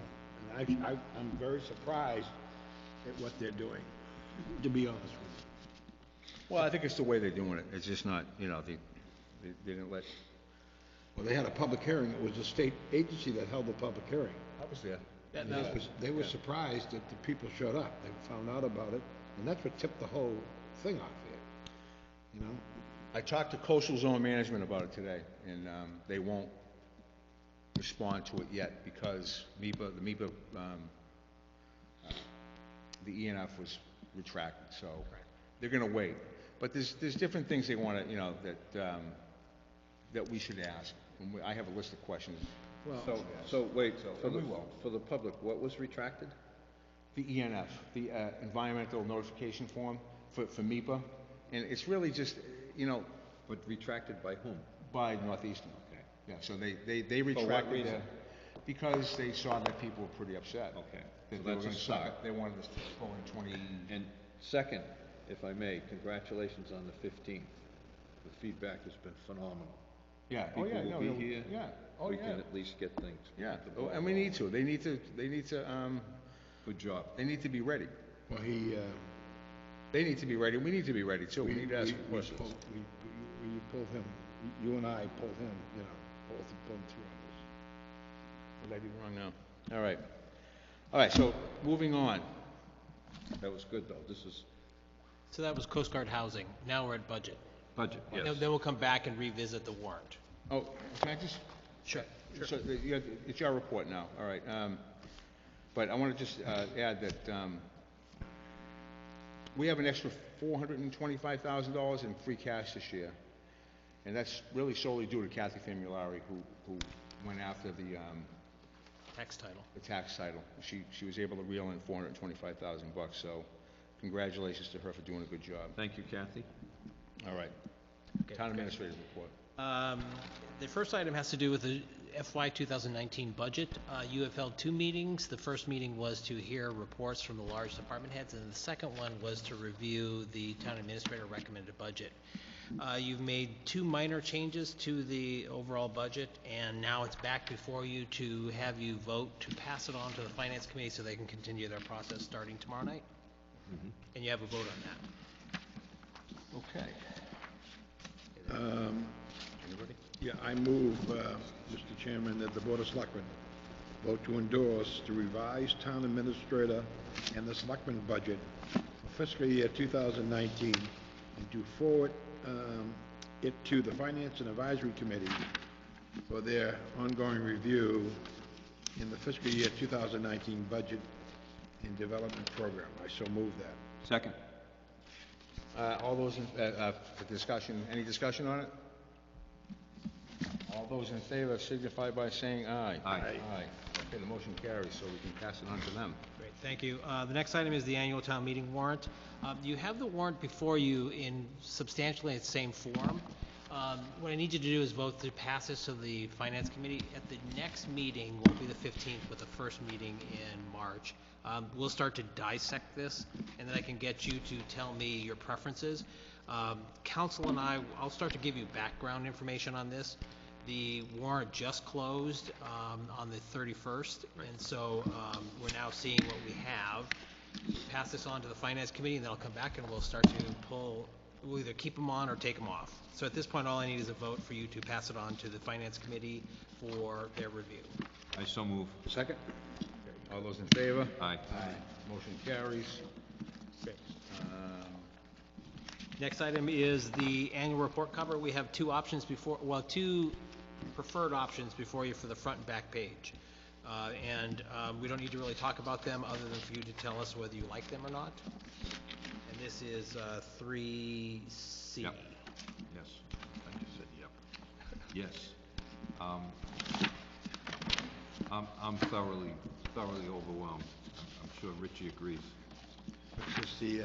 [SPEAKER 1] I'm very surprised at what they're doing, to be honest with you.
[SPEAKER 2] Well, I think it's the way they're doing it, it's just not, they didn't let...
[SPEAKER 1] Well, they had a public hearing. It was a state agency that held the public hearing.
[SPEAKER 2] I was there.
[SPEAKER 1] And they were surprised that the people showed up. They found out about it, and that's what tipped the whole thing off here,
[SPEAKER 2] I talked to Coastal Zone Management about it today, and they won't respond to it yet because the ENF was retracted, so they're gonna wait. But there's different things they wanna, that we should ask. And I have a list of questions.
[SPEAKER 3] So wait,
[SPEAKER 2] we will.
[SPEAKER 3] for the public, what was retracted?
[SPEAKER 2] The ENF, the Environmental Notification Form for MEPA, and it's really just,
[SPEAKER 3] But retracted by whom?
[SPEAKER 2] by Northeastern. Okay. Yeah, so they retracted
[SPEAKER 3] reason?
[SPEAKER 2] their, because they saw that people were pretty upset.
[SPEAKER 3] Okay.
[SPEAKER 2] That
[SPEAKER 3] So
[SPEAKER 2] they were
[SPEAKER 3] that's a
[SPEAKER 2] gonna stop
[SPEAKER 3] start.
[SPEAKER 2] it. They wanted us to go in 20...
[SPEAKER 3] And second, if I may, congratulations on the 15th. The feedback has been phenomenal.
[SPEAKER 2] Yeah.
[SPEAKER 3] People will be here.
[SPEAKER 2] Yeah. Oh,
[SPEAKER 3] We
[SPEAKER 2] yeah.
[SPEAKER 3] can at least get things.
[SPEAKER 2] Yeah.
[SPEAKER 3] the ball
[SPEAKER 2] And we need to. They need to,
[SPEAKER 3] Good job.
[SPEAKER 2] they need to be ready.
[SPEAKER 1] Well,
[SPEAKER 2] They need to be ready. We need to be ready too. We need to ask questions.
[SPEAKER 1] we pulled him, you and I pulled him, both pulled him through on this.
[SPEAKER 2] What did I do wrong now? All right. All right, so moving on.
[SPEAKER 3] That was good, though. This is
[SPEAKER 4] So that was Coast Guard housing. Now we're at budget.
[SPEAKER 3] budget, yes.
[SPEAKER 4] Then we'll come back and revisit the warrant.
[SPEAKER 2] Oh, can I just...
[SPEAKER 4] Sure.
[SPEAKER 2] So it's your report now, all right. But I want to just add that we have an extra $425,000 in free cash this year, and that's really solely due to Kathy Famulari, who went after the
[SPEAKER 4] Tax title.
[SPEAKER 2] tax title. She was able to reel in $425,000, so congratulations to her for doing a good job.
[SPEAKER 3] Thank you, Kathy.
[SPEAKER 2] All right.
[SPEAKER 4] Okay,
[SPEAKER 2] Town
[SPEAKER 4] okay.
[SPEAKER 2] Administrator's report.
[SPEAKER 4] The first item has to do with the FY 2019 budget. You have held two meetings. The first meeting was to hear reports from the large department heads, and the second one was to review the town administrator recommended budget. You've made two minor changes to the overall budget, and now it's back before you to have you vote to pass it on to the Finance Committee so they can continue their process starting tomorrow night. And you have a vote on that.
[SPEAKER 2] Okay. Anybody?
[SPEAKER 1] Yeah, I move, Mr. Chairman, that the Board of Selectmen vote to endorse the revised town administrator and the selectmen budget for fiscal year 2019 and to forward it to the Finance and Advisory Committee for their ongoing review in the fiscal year 2019 budget and development program. I so move that.
[SPEAKER 3] Second.
[SPEAKER 2] All those in, for discussion, any discussion on it? All those in favor signify by saying aye.
[SPEAKER 3] Aye.
[SPEAKER 2] Aye. Okay, the motion carries, so we can pass it on to them.
[SPEAKER 4] Great, thank you. The next item is the annual town meeting warrant. You have the warrant before you in substantially the same form. What I need you to do is vote to pass this to the Finance Committee. At the next meeting, won't be the 15th, but the first meeting in March, we'll start to dissect this, and then I can get you to tell me your preferences. Council and I'll start to give you background information on this. The warrant just closed on the 31st, and so we're now seeing what we have. Pass this on to the Finance Committee, and then I'll come back and we'll start to we'll either keep them on or take them off. So at this point, all I need is a vote for you to pass it on to the Finance Committee for their review.
[SPEAKER 3] I so move.
[SPEAKER 2] Second? All those in favor?
[SPEAKER 3] Aye.
[SPEAKER 2] Motion carries.
[SPEAKER 4] Next item is the annual report cover. We have two preferred options before you for the front and back page. We don't need to really talk about them other than for you to tell us whether you like them or not. And this is 3C.
[SPEAKER 3] Yep. Yes. I just said yep. Yes. I'm thoroughly overwhelmed. I'm sure Richie agrees.
[SPEAKER 1] It's just the,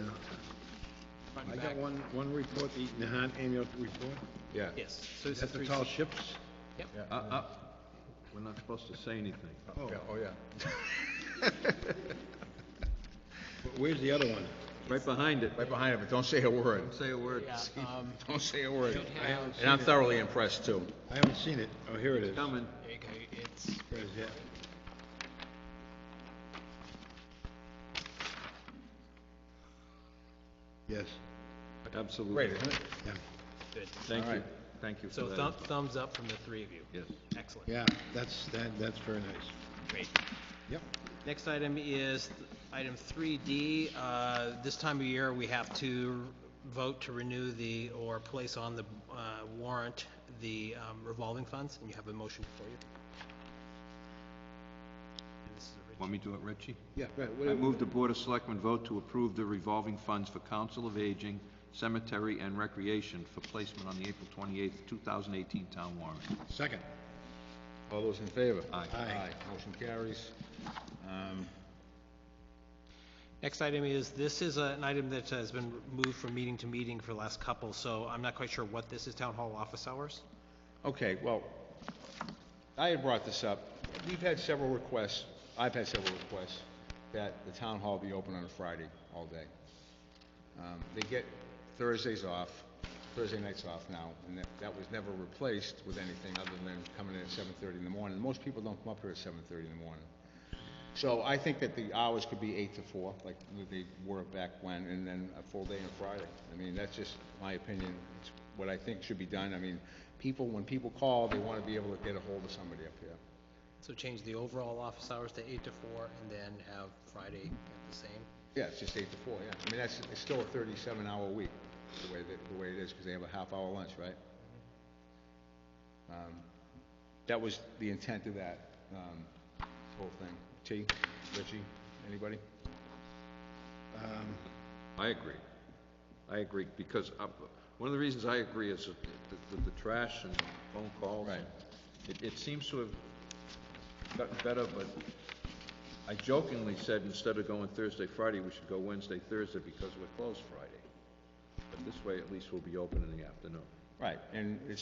[SPEAKER 4] Front
[SPEAKER 1] I
[SPEAKER 4] and
[SPEAKER 1] got
[SPEAKER 4] back.
[SPEAKER 1] one report, the Nahant annual report.
[SPEAKER 2] Yeah.
[SPEAKER 4] Yes. So this
[SPEAKER 1] That's
[SPEAKER 4] is
[SPEAKER 1] the
[SPEAKER 4] 3C.
[SPEAKER 1] tall ships?
[SPEAKER 4] Yep.
[SPEAKER 2] Yeah.
[SPEAKER 3] We're not supposed to say anything.
[SPEAKER 2] Yeah, oh, yeah.
[SPEAKER 1] Where's the other one?
[SPEAKER 3] Right behind it.
[SPEAKER 2] Right behind it, but don't say a word.
[SPEAKER 3] Don't say a word.
[SPEAKER 4] Yeah,
[SPEAKER 2] Don't say a word.
[SPEAKER 4] don't have-
[SPEAKER 2] And I'm thoroughly impressed, too.
[SPEAKER 1] I haven't seen it. Oh, here it is.
[SPEAKER 3] Coming.
[SPEAKER 4] there you go. It's
[SPEAKER 1] Where is it? Yes,
[SPEAKER 3] Absolutely.
[SPEAKER 2] Great, isn't it?
[SPEAKER 1] yeah,
[SPEAKER 4] good.
[SPEAKER 3] Thank
[SPEAKER 2] All
[SPEAKER 3] you.
[SPEAKER 2] right.
[SPEAKER 3] Thank you for
[SPEAKER 4] So
[SPEAKER 3] that.
[SPEAKER 4] thumbs up from the three of you.
[SPEAKER 3] Yes.
[SPEAKER 4] Excellent.
[SPEAKER 1] yeah, that's very nice.
[SPEAKER 4] Great.
[SPEAKER 1] Yep.
[SPEAKER 4] Next item is item 3D. This time of year, we have to vote to renew or place on the warrant the revolving funds, and you have a motion before you. And this is original.
[SPEAKER 3] Want me to do it, Richie?
[SPEAKER 1] Yeah, right.
[SPEAKER 3] I move the Board of Selectmen vote to approve the revolving funds for Council of Aging, Cemetery, and Recreation for placement on the April 28th, 2018 town warrant.
[SPEAKER 1] Second.
[SPEAKER 2] All those in favor?
[SPEAKER 3] Aye.
[SPEAKER 1] Aye.
[SPEAKER 2] Motion carries.
[SPEAKER 4] Next item is, this is an item that has been moved from meeting to meeting for the last couple, so I'm not quite sure what this is, town hall office hours.
[SPEAKER 2] Okay, well, I had brought this up. We've had several requests, I've had several requests, that the town hall be open on a Friday all day. They get Thursdays off, Thursday nights off now, and that was never replaced with anything other than coming in at 7:30 in the morning. Most people don't come up here at 7:30 in the morning. So I think that the hours could be 8 to 4, like they were back when, and then a full day on Friday. I mean, that's just my opinion. It's what I think should be done. I mean, when people call, they want to be able to get a hold of somebody up here.
[SPEAKER 4] So change the overall office hours to 8 to 4, and then have Friday at the same.
[SPEAKER 2] Yeah, it's just 8 to 4, yeah. I mean, it's still a 37-hour week, the way it is, because they have a half-hour lunch, right? That was the intent of that whole thing. T, Richie, anybody?
[SPEAKER 3] I agree, because one of the reasons I agree is that the trash and phone calls.
[SPEAKER 2] Right.
[SPEAKER 3] It seems to have gotten better, but I jokingly said instead of going Thursday, Friday, we should go Wednesday, Thursday, because we're closed Friday. But this way, at least we'll be open in the afternoon.
[SPEAKER 2] Right, and it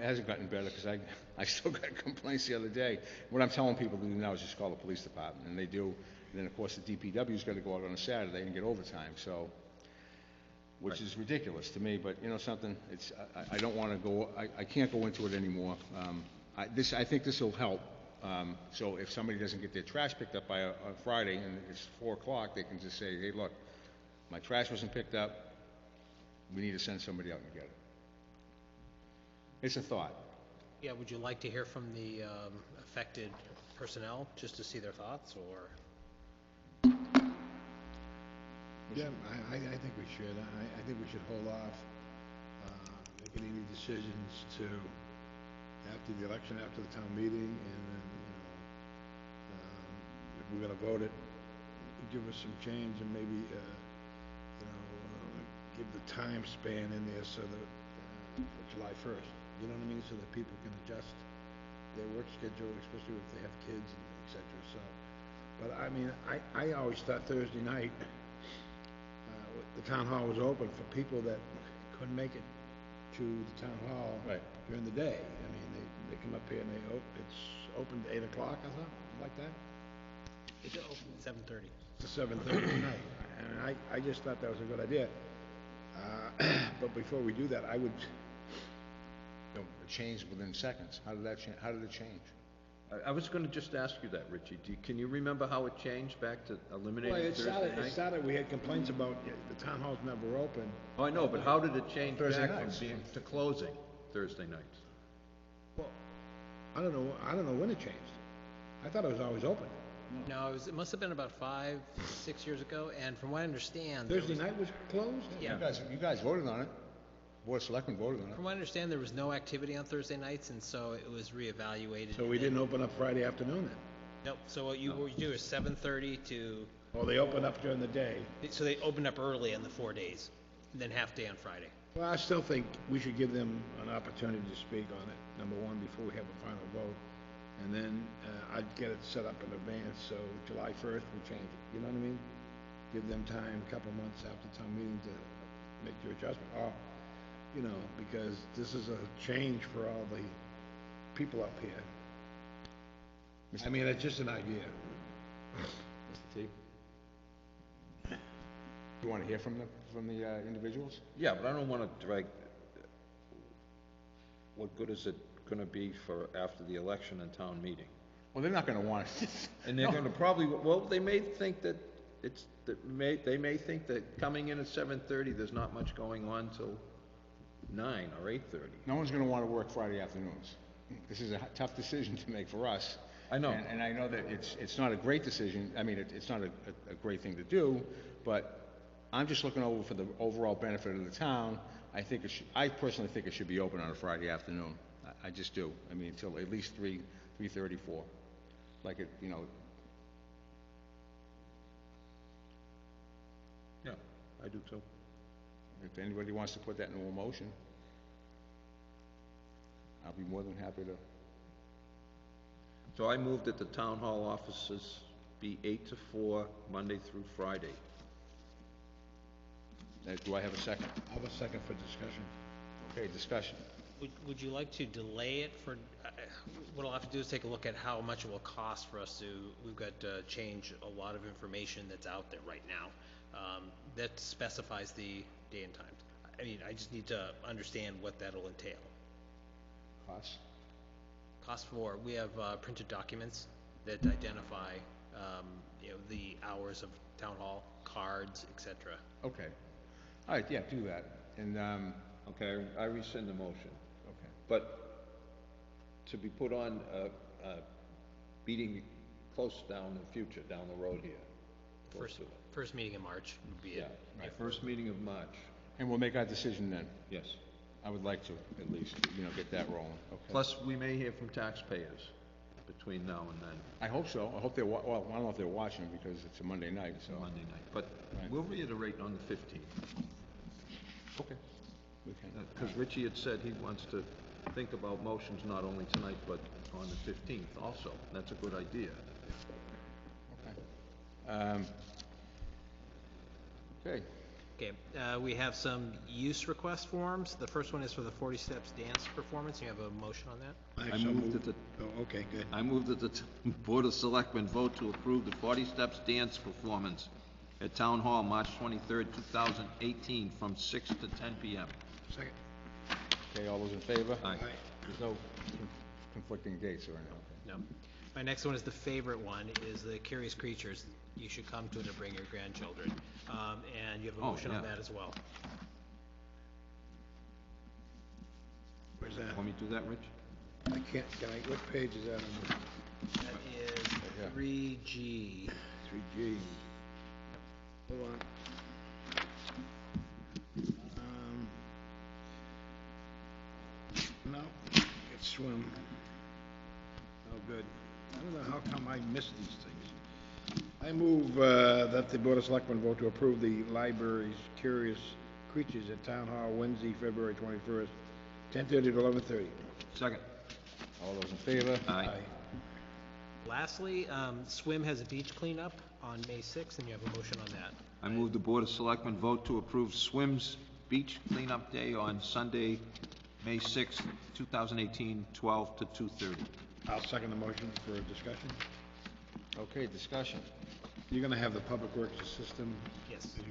[SPEAKER 2] hasn't gotten better, because I still got complaints the other day. What I'm telling people to do now is just call the police department, and they do. And then, of course, the DPW's got to go out on a Saturday and get overtime, so, which is ridiculous to me, but you know something, I don't want to go, I can't go into it anymore. I think this will help. So if somebody doesn't get their trash picked up by a Friday, and it's 4 o'clock, they can just say, hey, look, my trash wasn't picked up, we need to send somebody out and get it. It's a thought.
[SPEAKER 4] Yeah, would you like to hear from the affected personnel, just to see their thoughts, or?
[SPEAKER 1] Yeah, I think we should. I think we should hold off making any decisions to, after the election, after the town meeting, and then, if we're gonna vote it, give us some change and maybe, give the time span in there so that, for July 1st, you know what I mean, so that people can adjust their work schedule, especially if they have kids, and et cetera, so. But I mean, I always thought Thursday night, the town hall was open for people that couldn't make it to the town hall
[SPEAKER 2] Right.
[SPEAKER 1] during the day. I mean, they come up here and it's open to 8 o'clock or something like that.
[SPEAKER 4] It's open at 7:30.
[SPEAKER 1] To 7:30 at night. And I just thought that was a good idea. But before we do that, I would,
[SPEAKER 2] It changed within seconds. How did that change? How did it change?
[SPEAKER 3] I was gonna just ask you that, Richie. Can you remember how it changed back to
[SPEAKER 1] well,
[SPEAKER 3] eliminating
[SPEAKER 1] it
[SPEAKER 3] Thursday night?
[SPEAKER 1] started, we had complaints about the town hall's never open.
[SPEAKER 3] Oh, I know, but how did it change
[SPEAKER 2] Thursday
[SPEAKER 3] back from
[SPEAKER 2] nights.
[SPEAKER 3] being to closing Thursday nights?
[SPEAKER 1] Well, I don't know when it changed. I thought it was always open.
[SPEAKER 4] No, it must have been about 5, 6 years ago, and from what I understand... there
[SPEAKER 1] Thursday
[SPEAKER 4] was-
[SPEAKER 1] night was closed?
[SPEAKER 4] Yeah.
[SPEAKER 2] You guys voted on it. Board of Selectmen voted on it.
[SPEAKER 4] From what I understand, there was no activity on Thursday nights, and so it was reevaluated.
[SPEAKER 1] So we didn't open up Friday afternoon then?
[SPEAKER 4] Nope, so what you do is 7:30 to,
[SPEAKER 1] Oh, they opened up during the day.
[SPEAKER 4] so they opened up early on the 4 days, and then half day on Friday.
[SPEAKER 1] Well, I still think we should give them an opportunity to speak on it, number one, before we have a final vote. And then I'd get it set up in advance, so July 1st, we change it. You know what I mean? Give them time, a couple months after town meeting to make your adjustment. Or, you know, because this is a change for all the people up here. I mean, it's just an idea.
[SPEAKER 2] Mr. T? You want to hear from the individuals?
[SPEAKER 3] Yeah, but I don't wanna drag, what good is it gonna be for after the election and town meeting?
[SPEAKER 2] Well, they're not going to want it.
[SPEAKER 3] And they're gonna probably, well, they may think that they may think that coming in at 7:30, there's not much going on till 9 or 8:30.
[SPEAKER 2] No one's going to want to work Friday afternoons. This is a tough decision to make for us.
[SPEAKER 3] I know.
[SPEAKER 2] And I know that it's not a great decision. I mean, it's not a great thing to do, but I'm just looking over for the overall benefit of the town. I personally think it should be open on a Friday afternoon. I just do. I mean, until at least 3:34. Like it, you know.
[SPEAKER 3] Yeah, I do too.
[SPEAKER 2] If anybody wants to put that into a motion, I'll be more than happy to.
[SPEAKER 3] So I moved that the town hall offices be 8 to 4, Monday through Friday.
[SPEAKER 2] Do I have a second?
[SPEAKER 1] I'll have a second for discussion.
[SPEAKER 2] Okay, discussion.
[SPEAKER 4] Would you like to delay it for, what I'll have to do is take a look at how much it will cost for us to, we've got to change a lot of information that's out there right now, that specifies the day and time. I mean, I just need to understand what that'll entail.
[SPEAKER 2] Costs?
[SPEAKER 4] Cost for, we have printed documents that identify, the hours of town hall, cards, et cetera.
[SPEAKER 2] Okay. All right, yeah, do that. And,
[SPEAKER 3] Okay, I rescind the motion.
[SPEAKER 2] okay.
[SPEAKER 3] But to be put on a meeting close down the future, down the road here. Close to it.
[SPEAKER 4] First meeting in March would be
[SPEAKER 3] Yeah,
[SPEAKER 4] it.
[SPEAKER 3] first meeting of March,
[SPEAKER 2] And we'll make our decision then.
[SPEAKER 3] yes.
[SPEAKER 2] I would like to, at least, get that rolling. Okay.
[SPEAKER 3] Plus, we may hear from taxpayers between now and then,
[SPEAKER 2] I hope so. I hope they're, well, I don't know if they're watching because it's a Monday night, so.
[SPEAKER 3] Monday night. But
[SPEAKER 2] Right.
[SPEAKER 3] we'll reiterate on the 15th.
[SPEAKER 2] Okay. We can.
[SPEAKER 3] Because Richie had said he wants to think about motions not only tonight, but on the 15th also. That's a good idea.
[SPEAKER 2] Okay. Okay.
[SPEAKER 4] Okay, we have some use request forms. The first one is for the 40 Steps dance performance. You have a motion on that?
[SPEAKER 3] I moved that the,
[SPEAKER 1] Oh, okay, good.
[SPEAKER 3] I move that the Board of Selectmen vote to approve the 40 Steps dance performance at Town Hall, March 23rd, 2018, from 6 to 10 p.m.
[SPEAKER 1] Second.
[SPEAKER 2] Okay, all those in favor?
[SPEAKER 3] Aye.
[SPEAKER 2] There's no conflicting dates or anything, okay.
[SPEAKER 4] No. My next one is the favorite one, is the Curious Creatures. You should come to it or bring your grandchildren. And you have a
[SPEAKER 3] Oh,
[SPEAKER 4] motion on
[SPEAKER 3] yeah.
[SPEAKER 4] that as well.
[SPEAKER 1] Where's that?
[SPEAKER 3] Want me to do that, Rich?
[SPEAKER 1] I can't, what page is that on?
[SPEAKER 4] That is
[SPEAKER 2] Yeah.
[SPEAKER 4] 3G.
[SPEAKER 1] 3G. Hold on. No, it's swim. Oh, good. I don't know how come I missed these things. I move that the Board of Selectmen vote to approve the library's Curious Creatures at Town Hall Wednesday, February 21st, 10:30 to 11:30.
[SPEAKER 3] Second.
[SPEAKER 2] All those in favor?
[SPEAKER 3] Aye.
[SPEAKER 4] Lastly, Swim has a beach cleanup on May 6th, and you have a motion on that.
[SPEAKER 3] I move the Board of Selectmen vote to approve SWIM's Beach Cleanup Day on Sunday, May 6th, 2018, 12 to 2:30.
[SPEAKER 1] I'll second the motion for discussion.
[SPEAKER 2] Okay, discussion.
[SPEAKER 1] You're gonna have the Public Works system?
[SPEAKER 4] Yes.
[SPEAKER 1] Okay.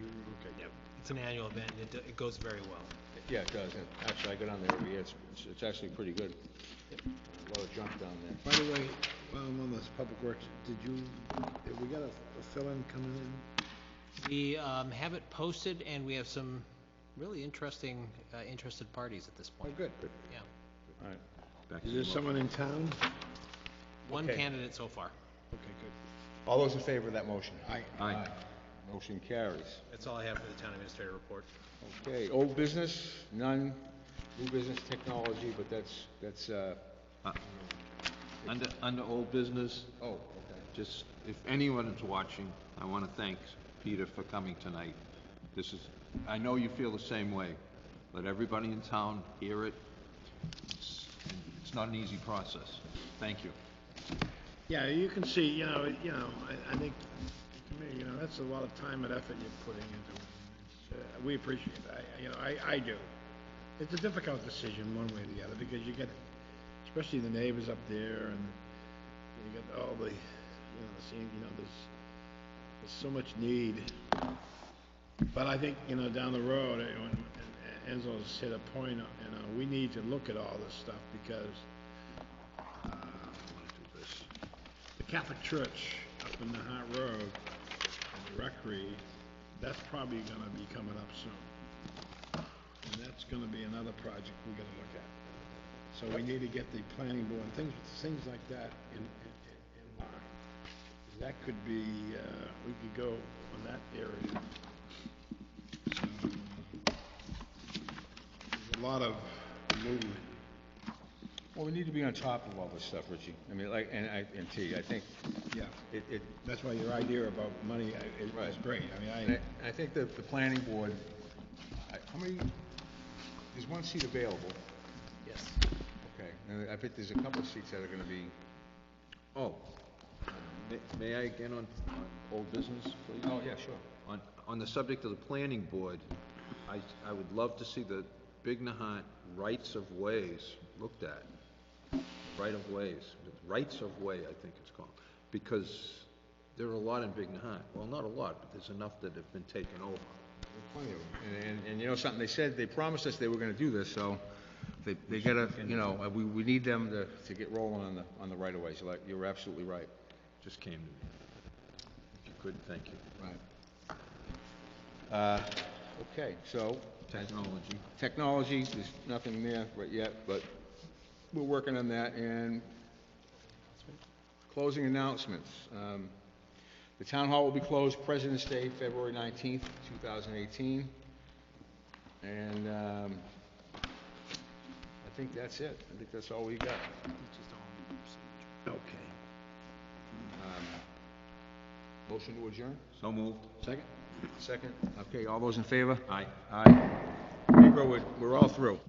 [SPEAKER 4] Yep. It's an annual event. It goes very well.
[SPEAKER 2] Yeah, it does. And actually, I go down there every year. It's actually pretty good. A lot of junk down there.
[SPEAKER 1] By the way, while I'm on this Public Works, have we got a fill-in coming in?
[SPEAKER 4] We have it posted, and we have some really interesting, interested parties at this
[SPEAKER 1] Oh,
[SPEAKER 4] point.
[SPEAKER 1] good.
[SPEAKER 4] Yeah.
[SPEAKER 2] All right.
[SPEAKER 3] Back to
[SPEAKER 1] Is
[SPEAKER 3] you,
[SPEAKER 1] there
[SPEAKER 3] Mo.
[SPEAKER 1] someone in town?
[SPEAKER 4] One
[SPEAKER 2] Okay.
[SPEAKER 4] candidate so far.
[SPEAKER 1] Okay, good.
[SPEAKER 2] All those in favor of that motion?
[SPEAKER 3] Aye.
[SPEAKER 2] Motion carries.
[SPEAKER 4] That's all I have for the town administrator report.
[SPEAKER 2] Okay, old business, none. New business technology, but that's,
[SPEAKER 3] Under old business,
[SPEAKER 2] oh, okay.
[SPEAKER 3] just, if anyone is watching, I want to thank Peter for coming tonight. I know you feel the same way. Let everybody in town hear it. It's not an easy process. Thank you.
[SPEAKER 1] Yeah, you can see, I think, to me, that's a lot of time and effort you're putting into it. We appreciate it. I do. It's a difficult decision one way or the other, because you get, especially the neighbors up there, and you get all the, there's so much need. But I think, down the road, when Enzo's hit a point, we need to look at all this stuff, because, I want to do this. The Catholic Church up in Nahant Road, and the Rectory, that's probably gonna be coming up soon. And that's gonna be another project we gotta look at. So we need to get the planning board, and things like that in line. That could be, we could go on that area. There's a lot of movement.
[SPEAKER 2] Well, we need to be on top of all this stuff, Richie. I mean, and T, I think
[SPEAKER 1] Yeah,
[SPEAKER 2] it,
[SPEAKER 1] that's why your idea about money is
[SPEAKER 2] Right.
[SPEAKER 1] great.
[SPEAKER 2] and I think that the planning board, how many, there's one seat available.
[SPEAKER 4] Yes.
[SPEAKER 2] Okay, and I bet there's a couple of seats that are gonna be,
[SPEAKER 3] Oh, may I again on old business, please?
[SPEAKER 2] oh, yeah, sure.
[SPEAKER 3] On the subject of the planning board, I would love to see the Big Nahant rights of ways looked at. Right of ways, rights of way, I think it's called, because there are a lot in Big Nahant. Well, not a lot, but there's enough that have been taken over.
[SPEAKER 2] Plenty of them. And you know something, they promised us they were gonna do this, so they gotta, we need them to get rolling on the right of ways. You're absolutely right.
[SPEAKER 3] Just came to me. If you could, thank you.
[SPEAKER 2] Right. Okay, so.
[SPEAKER 3] Technology.
[SPEAKER 2] Technology, there's nothing there right yet, but we're working on that. And closing announcements. The town hall will be closed President's Day, February 19th, 2018. And I think that's it. I think that's all we got.
[SPEAKER 1] Okay.
[SPEAKER 2] Motion to adjourn?
[SPEAKER 3] So moved.
[SPEAKER 1] Second?
[SPEAKER 2] Second? Okay, all those in favor?
[SPEAKER 3] Aye.
[SPEAKER 2] Aye. Negro, we're all through.